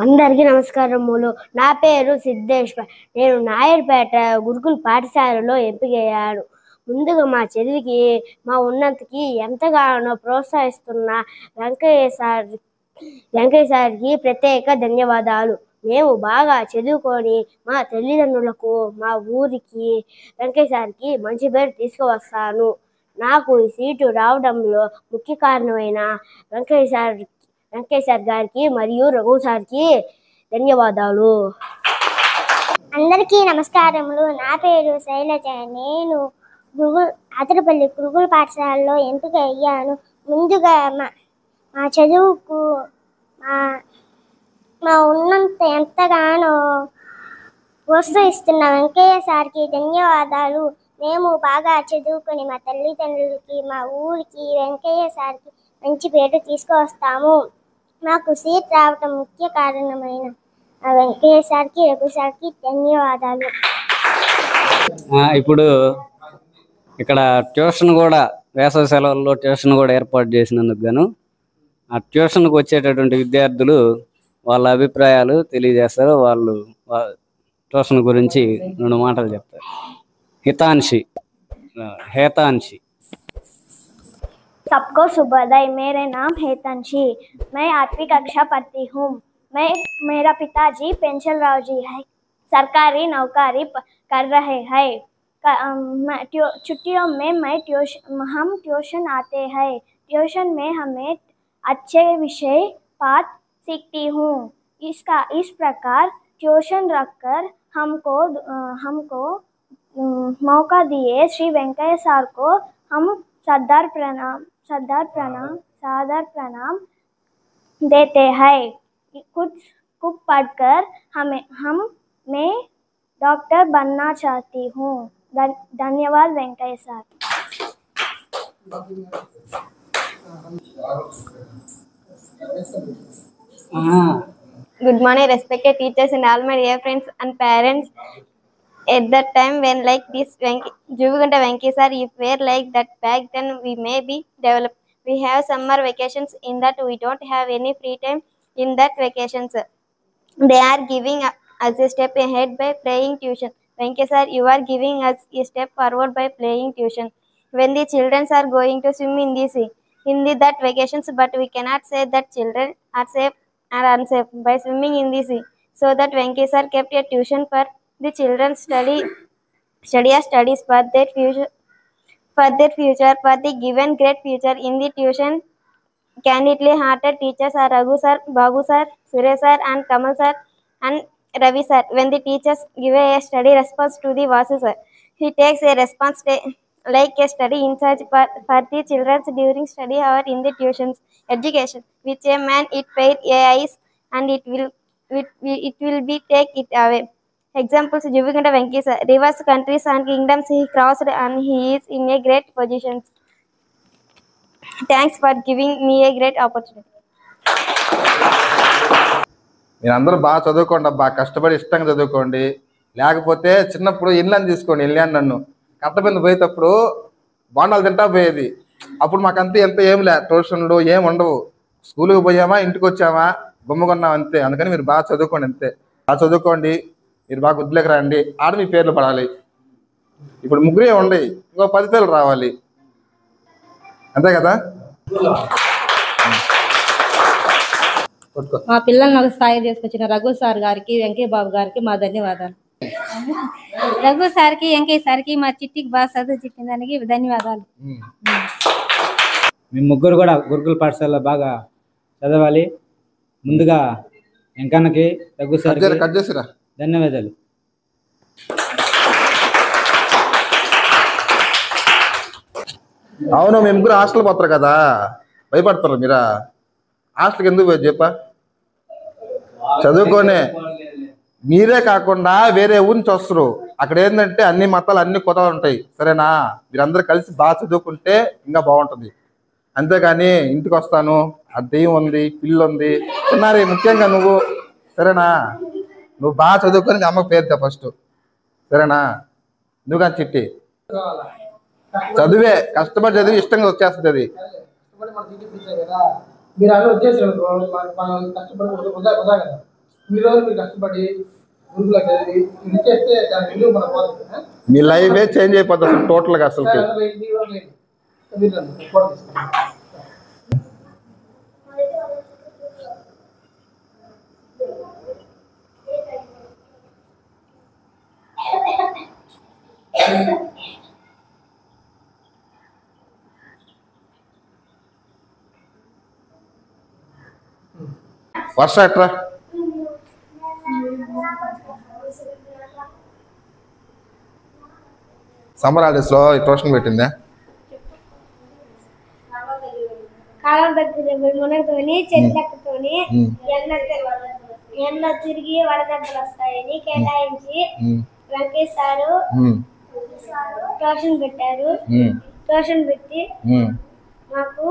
అందరికీ నమస్కారములు. నా పేరు సిద్ధేశ్వర్. నేను నాయుడుపేట గురుకుల పాఠశాలలో ఎంపికయ్యాను. ముందుగా మా చదివికి, మా ఉన్నతికి ఎంతగానో ప్రోత్సహిస్తున్న వెంకయ్య సార్కి ప్రత్యేక ధన్యవాదాలు. మేము బాగా చదువుకొని మా తల్లిదండ్రులకు, మా ఊరికి, వెంకయ్య సార్కి మంచి పేరు తీసుకువస్తాను. నాకు ఈ సీటు రావడంలో ముఖ్య కారణమైన వెంకయ్య సార్ గారికి మరియు రఘు సార్కి ధన్యవాదాలు. అందరికీ నమస్కారములు. నా పేరు శైలజ. నేను అతడిపల్లి గురుకుల పాఠశాలలో ఎంపిక అయ్యాను. ముందుగా మా చదువుకు, మా ఉన్నంత ఎంతగానో ప్రోత్సహిస్తున్న వెంకయ్య సార్కి ధన్యవాదాలు. మేము బాగా చదువుకొని మా తల్లిదండ్రులకి, మా ఊరికి, వెంకయ్య సార్కి మంచి పేరు తీసుకువస్తాము. నాకు సీట్ రావటం ముఖ్య కారణమైన వెంకయ్య సార్కి, రఘు సార్కి ధన్యవాదాలు. ఇప్పుడు ఇక్కడ ట్యూషన్ కూడా, వేసవి సెలవుల్లో ట్యూషన్ కూడా ఏర్పాటు చేసినందుకు గాను ఆ ట్యూషన్కి వచ్చేటటువంటి విద్యార్థులు వాళ్ళ అభిప్రాయాలు తెలియజేస్తారు. వాళ్ళు ట్యూషన్ గురించి 2 మాటలు చెప్తారు. हेतांशी सबको शुभोदय। मेरा नाम हेतांशी। मैं 8वीं कक्षा पढ़ती हूँ। मेरा पिताजी पेंशन राव जी है, सरकारी नौकरी कर रहे हैं। छुट्टियों में हम ट्यूशन आते हैं। ट्यूशन में हमें अच्छे विषय पाठ सीखती हूँ। इस प्रकार ट्यूशन रखकर हमको मौका दिए श्री वेंकैया सार को हम सादर प्रणाम देते हैं। कुछ पढ़कर मैं डॉक्टर बनना चाहती हूँ। धन्यवाद वेंकैया सार। Good morning, respected teachers and all my dear friends and parents. At that time when like this Juviganta Venki sir, if we're like that back then, we may be developed. We have summer vacations, in that we don't have any free time in that vacations. They are giving us a step ahead by playing tuition. Venki sir, you are giving us a step forward by playing tuition. When the children are going to swim in the sea, that vacations, but we cannot say that children are safe or unsafe by swimming in the sea. So that Venki sir kept a tuition for the children studies for their future, for the given great future. In the tuition, candidly hearted teachers are Raghu sir, Babu sir, Suresh sir and Kamal sir and Ravi sir. When the teachers give a study response to the Vasu sir, he takes a response like a study in charge for the children during study hour in the tuitions education. Which a man it paid eyes and it will be take it away. Examples: Juviganta Venki sir, rivers, countries and kingdoms he crossed and he is in a great position. Thanks for giving me a great opportunity. మీరందరూ బాగా చదువుకోండి అబ్బా, కష్టపడి ఇష్టంగా చదువుకోండి. లేకపోతే చిన్నప్పుడు ఇల్లని తీసుకోండి, వెళ్ళాను నన్ను కట్ట మీద పోయేటప్పుడు బోండాలు తింటా పోయేది. అప్పుడు మాకంతా ఏం లే, ట్యూషన్లు ఏం ఉండవు. స్కూల్కి పోయామా, ఇంటికి వచ్చామా, బొమ్మకొన్నాం అంతే. అందుకని మీరు బాగా చదువుకోండి, అంతే. బాగా చదువుకోండి, మీరు బాగా వృద్ధిలోకి రండి. ఆడ మీ పేర్లు పడాలి. ఇప్పుడు 3 ఉండి ఇంకో 10 పేర్లు రావాలి, అంతే కదా. మా పిల్లల్ని ఒక స్థాయి తీసుకొచ్చిన రఘు సార్ గారికి, వెంకయ్య బాబు గారికి మా ధన్యవాదాలు. రఘు సార్కి, వెంకయ్య సార్కి మా చిట్టికి బాగా చదువు చెప్పిన దానికి ధన్యవాదాలు. మేము ముగ్గురు కూడా గురుకుల పాఠశాలలో బాగా చదవాలి. ముందుగా వెంకన్నకి, రఘు సార్కి ధన్యవాదాలు. అవును, మేము ముగ్గురు హాస్టల్ పోతారు కదా, భయపడతారు మీరా? హాస్టల్కి ఎందుకు పోయి చెప్ప? చదువుకోనే. మీరే కాకుండా వేరే ఊరి నుంచి వస్తారు. అక్కడ ఏంటంటే అన్ని మతాలు, అన్ని కొత్తలు ఉంటాయి, సరేనా? మీరందరూ కలిసి బాగా చదువుకుంటే ఇంకా బాగుంటుంది. అంతేగాని ఇంటికి వస్తాను ఆ దెయ్యం ఉంది, పిల్లు ఉంది చిన్నారి, ముఖ్యంగా నువ్వు సరేనా, నువ్వు బాగా చదువుకొని అమ్మకు పేరుతా ఫస్ట్, సరేనా? నువ్వు కానీ చిట్టి చదివే, కష్టపడి చదివి ఇష్టంగా వచ్చేస్తుంది అది. మీరు అలా వచ్చేసారు కష్టపడి వృధా కదా. ఈ రోజు మీరు కష్టపడి గురుకులకు చదివి ఇది చేస్తే దాని విలువ మన పోతుంది. మీ లైఫే చేంజ్ అయిపోతుంది అసలు టోటల్గా అసలు. వర్ష ఎట్రా సమ్మర్ హాలిడేస్ లో ట్యూషన్ పెట్టిందా? కాలం దగ్గర మునగతోని చెట్లెక్కతోని ఎండ తిరిగి వడదెబ్బలు వస్తాయని కేటాయించి వెంకయ్య సారు ట్యూషన్ పెట్టారు. ట్యూషన్ పెట్టి మాకు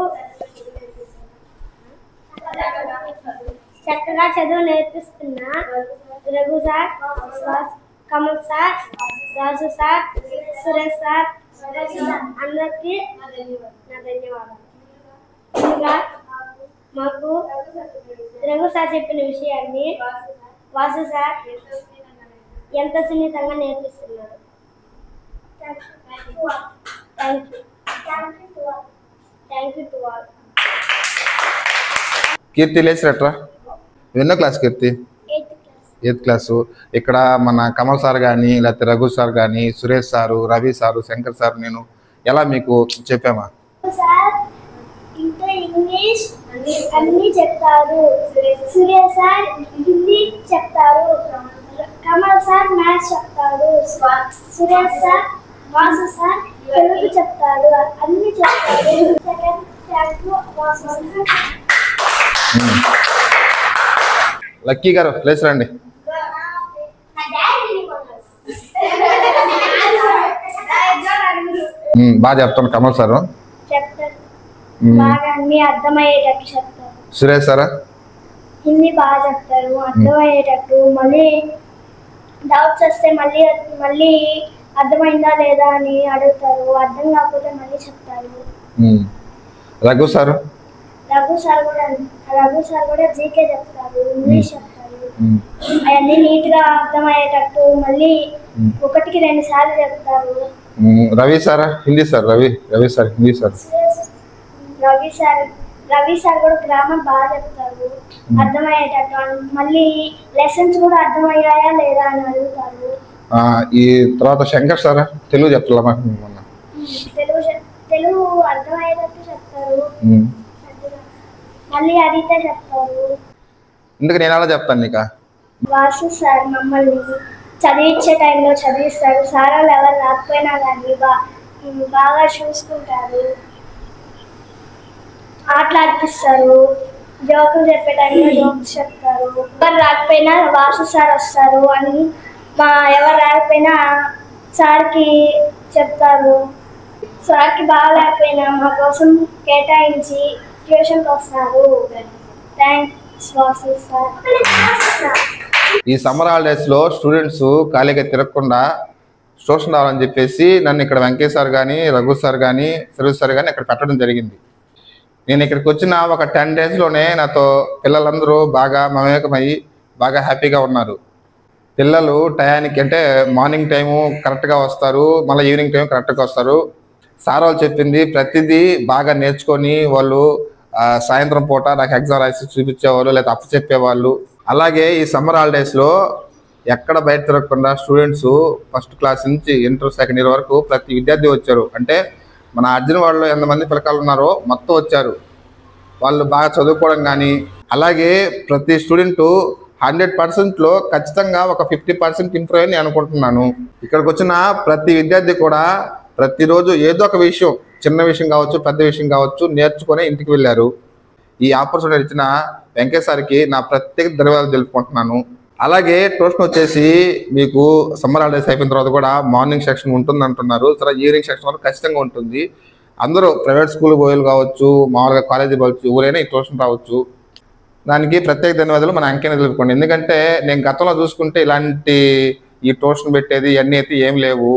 చక్కగా చదువు నేర్పిస్తున్నా రఘు సార్, కమల్ సార్, రాజు సార్, సురేష్ సార్ అందరికీ నా ధన్యవాదాలు. ఇంకా మాకు రఘు సార్ చెప్పిన విషయాన్ని వాసు సార్ ఎంత సున్నితంగా నేర్పిస్తున్నారు. Thank you to all. Keerthi లేచిరట్రా, ఎన్నో క్లాస్ కీర్తి? 8th class. ఇక్కడ మన కమల్ సార్ కానీ లేకపోతే రఘు సార్ కానీ Suresh sir, Ravi sir, Shankar sir నేను ఎలా మీకు చెప్పామా? సార్ ఇంకా ఇంగ్లీష్ అన్ని చెప్తారు. సురేష్ సార్ హిందీ చెప్తారు. కమల్ సార్ మ్యాథ్స్ చెప్తారు. సురేష్ సార్, వాసు సార్ తెలుగు చెప్తారు. అన్ని చెప్తారు. Thank you Vasu sir. Lucky గారు లేచి రండి. బాగా చెప్తాను కమల్ సారు. చెప్తారు బాగా అన్ని అర్థమయ్యేటట్టు చెప్తారు. సురేష్ సారా హిందీ బాగా చెప్తారు, అర్థమయ్యేటట్టు. మళ్ళీ డౌట్స్ వస్తే మళ్ళీ అర్థమైందా లేదా అని అడుగుతారు. అర్థం కాకపోతే మళ్ళీ చెప్తారు. రఘు సారు? రఘు సార్ కూడా జీకే చెప్తారు, ఇంగ్లీష్ చెప్తారు. అవన్నీ నీట్ గా అర్థమయ్యేటట్టు మళ్ళీ 1కి 2 సార్లు చెప్తారు. రవి సారా? Hindi sir Ravi sir Hindi sir. Ravi sir కూడా గ్రామర్ బాగా చెప్తారు, అర్థమయ్యేటట్టు. మళ్ళీ లెసన్స్ కూడా అర్థమయ్యాయా లేదా అని అడుగుతారు. ఈ తర్వాత శంకర్ సారా? తెలుగు చెప్తా తెలుగు అర్థమయ్యేటట్టు చెప్తారు. మళ్ళీ అడిగితే చెప్తారు. ఇందుకు నేను అలా చెప్తాను నీకా? వాసు సార్ మమ్మల్ని చదివించే టైంలో చదివిస్తారు. సార్ వాళ్ళు ఎవరు రాకపోయినా కానీ బాగా చూసుకుంటారు, ఆటలాడిపిస్తారు. జోకులు చెప్పే టైంలో జోక్స్ చెప్తారు. ఎవరు రాకపోయినా వాసు సార్ వస్తారు అని ఎవరు రాకపోయినా సార్కి చెప్తారు. సార్కి బాగా లేకపోయినా మా కోసం కేటాయించి ట్యూషన్కి వస్తారు. Thanks Vasu sir. ఈ సమ్మర్ హాలిడేస్ లో స్టూడెంట్స్ ఖాళీగా తిరగకుండా ట్యూషన్ రావాలని చెప్పేసి నన్ను ఇక్కడ వెంకయ్య సార్ కానీ, రఘు సార్ కానీ, సురేష్ సార్ కానీ ఇక్కడ పెట్టడం జరిగింది. నేను ఇక్కడికి వచ్చిన ఒక 10 డేస్లోనే నాతో పిల్లలందరూ బాగా మమేకమయ్యి బాగా హ్యాపీగా ఉన్నారు. పిల్లలు టయానికి అంటే మార్నింగ్ టైము కరెక్ట్గా వస్తారు, మళ్ళీ ఈవినింగ్ టైం కరెక్ట్గా వస్తారు. సార్ వాళ్ళు చెప్పింది ప్రతిదీ బాగా నేర్చుకొని వాళ్ళు సాయంత్రం పూట నాకు ఎగ్జామ్ రాసి చూపించేవాళ్ళు, లేదా అప్పు చెప్పేవాళ్ళు. అలాగే ఈ సమ్మర్ హాలిడేస్లో ఎక్కడ బయట తిరగకుండా స్టూడెంట్స్ ఫస్ట్ క్లాస్ నుంచి ఇంటర్ సెకండ్ ఇయర్ వరకు ప్రతి విద్యార్థి వచ్చారు. అంటే మన అర్జున్ వాళ్ళు ఎంతమంది పిల్లకాయలు ఉన్నారో మొత్తం వచ్చారు. వాళ్ళు బాగా చదువుకోవడం కానీ, అలాగే ప్రతి స్టూడెంటు 100%లో ఖచ్చితంగా ఒక 50% ఇంప్రూవ్ అని అనుకుంటున్నాను. ఇక్కడికి వచ్చిన ప్రతి విద్యార్థి కూడా ప్రతిరోజు ఏదో ఒక విషయం, చిన్న విషయం కావచ్చు, పెద్ద విషయం కావచ్చు, నేర్చుకొని ఇంటికి వెళ్ళారు. ఈ ఆపర్చునిటీ ఇచ్చిన వెంకయ్య సార్కి నా ప్రత్యేక ధన్యవాదాలు తెలుపుకుంటున్నాను. అలాగే ట్యూషన్ వచ్చేసి మీకు సమ్మర్ హాలిడేస్ అయిపోయిన తర్వాత కూడా మార్నింగ్ సెక్షన్ ఉంటుంది అంటున్నారు. తర్వాత ఈవినింగ్ సెక్షన్ వరకు ఖచ్చితంగా ఉంటుంది. అందరూ ప్రైవేట్ స్కూల్ పోయేలు కావచ్చు, మామూలుగా కాలేజీ పోవచ్చు, ఊరైనా ఈ ట్యూషన్ రావచ్చు. దానికి ప్రత్యేక ధన్యవాదాలు మన అంకెని తెలుపుకోండి. ఎందుకంటే నేను గతంలో చూసుకుంటే ఇలాంటి ఈ ట్యూషన్ పెట్టేది ఇవన్నీ అయితే ఏం లేవు.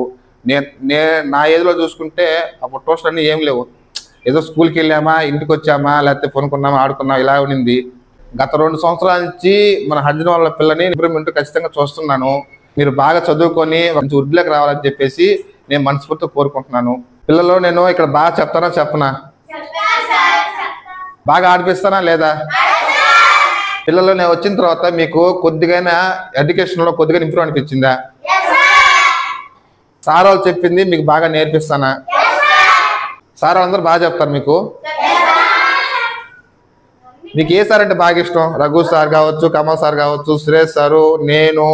నా ఏజ్లో చూసుకుంటే అప్పుడు ట్యూషన్ అన్నీ ఏం లేవు. ఏదో స్కూల్కి వెళ్ళామా, ఇంటికి వచ్చామా, లేకపోతే కొనుక్కున్నామా, ఆడుకున్నామా, ఇలా ఉండింది. గత 2 సంవత్సరాల నుంచి మన హర్జన్ వాళ్ళ పిల్లని ఇంప్రూవ్మెంట్ ఖచ్చితంగా చూస్తున్నాను. మీరు బాగా చదువుకొని మంచి వృద్ధిలోకి రావాలని చెప్పేసి నేను మనస్ఫూర్తిగా కోరుకుంటున్నాను. పిల్లలు నేను ఇక్కడ బాగా చెప్తానా చెప్పనా? బాగా ఆడిపిస్తానా లేదా? పిల్లలు నేను వచ్చిన తర్వాత మీకు కొద్దిగా ఎడ్యుకేషన్లో కొద్దిగా ఇంప్రూవ్ అనిపించిందా? సార్ వాళ్ళు చెప్పింది మీకు బాగా నేర్పిస్తానా? సార్ వాళ్ళందరూ బాగా చెప్తారు మీకు. మీకు ఏ సార్ అంటే బాగా ఇష్టం? రఘు సార్ కావచ్చు, కమల్ సార్ కావచ్చు, సురేష్ సారు, నేను,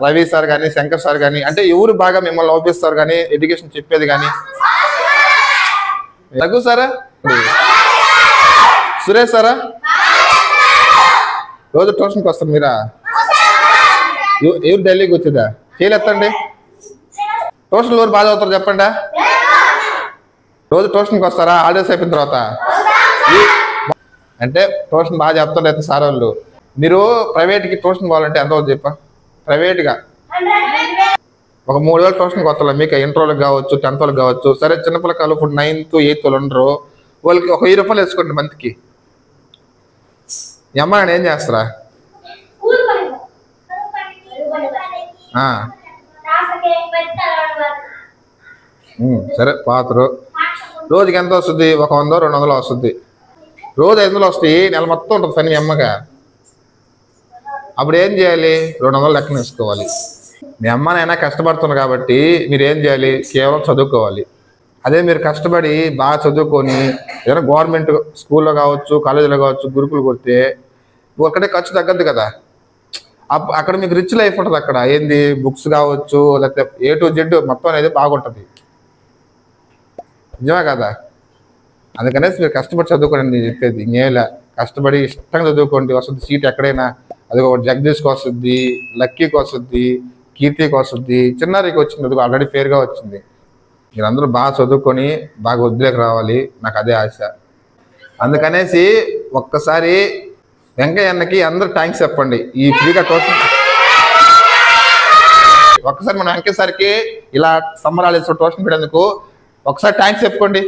రవి సార్ కానీ, శంకర్ సార్ కానీ, అంటే ఎవరు బాగా మిమ్మల్ని లోపిస్తారు కానీ ఎడ్యుకేషన్ చెప్పేది కానీ? రఘు సారా, సురేష్ సారా? రోజు ట్యూషన్కి వస్తారు మీరా? ఎవరు ఢిల్లీకి వచ్చేదా? చేయలేదండి. ట్యూషన్లు ఎవరు బాగా చదువుతారు చెప్పండి. రోజు ట్యూషన్కి వస్తారా హాలిడేస్ అయిపోయిన తర్వాత? అంటే ట్యూషన్ బాగా చెప్తారు అయితే సార్ వాళ్ళు. మీరు ప్రైవేట్కి ట్యూషన్ పోవాలంటే ఎంత అవుతుంది చెప్ప? ప్రైవేట్గా ఒక 3,000 ట్యూషన్కి వస్తారు. మీకు ఇంటర్ వాళ్ళకి కావచ్చు, 10th వాళ్ళకి కావచ్చు. సరే చిన్నపిల్లకాయలు ఇప్పుడు 9th 8th వాళ్ళు ఉండరు, వాళ్ళకి ఒక 1000 రూపాయలు వేసుకోండి మంత్కి. ఈ అమ్మ ఏం చేస్తారా? సరే పాతరు. రోజుకి ఎంత వస్తుంది? 100 200 వస్తుంది. రోజు 500 వస్తాయి, నెల మొత్తం ఉంటుంది పని మీ అమ్మగా. అప్పుడు ఏం చేయాలి? 200 లెక్కన వేసుకోవాలి. మీ అమ్మనైనా కష్టపడుతున్నారు కాబట్టి మీరు ఏం చేయాలి? కేవలం చదువుకోవాలి. అదే మీరు కష్టపడి బాగా చదువుకొని ఏదైనా గవర్నమెంట్ స్కూల్లో కావచ్చు, కాలేజీలో కావచ్చు, గురుకులు కొడితే ఒక్కటే ఖర్చు తగ్గద్దు కదా. అక్కడ మీకు రిచ్ లైఫ్ ఉంటుంది. అక్కడ ఏంది బుక్స్ కావచ్చు, లేకపోతే A to Z మొత్తం అనేది బాగుంటుంది. నిజమే కదా? అందుకనేసి మీరు కష్టపడి చదువుకోండి. నేను చెప్పేది ఇంకేలా, కష్టపడి ఇష్టంగా చదువుకోండి. వస్తుంది సీట్ ఎక్కడైనా. అది ఒక జగదీష్కి వస్తుంది, లక్కీకి వస్తుంది, కీర్తికి వస్తుంది, చిన్నారికి వచ్చింది. అది ఆల్రెడీ ఫేర్గా వచ్చింది. మీరందరూ బాగా చదువుకొని బాగా వృద్ధిలోకి రావాలి, నాకు అదే ఆశ. అందుకనేసి ఒక్కసారి వెంకయ్య అన్నకి అందరూ థ్యాంక్స్ చెప్పండి. ఈ ఫ్రీగా ట్యూషన్ ఒక్కసారి మన వెంకయ్య సార్కి ఇలా సంబరాలు ట్యూషన్ పెట్టేందుకు ఒకసారి థ్యాంక్స్ చెప్పుకోండి.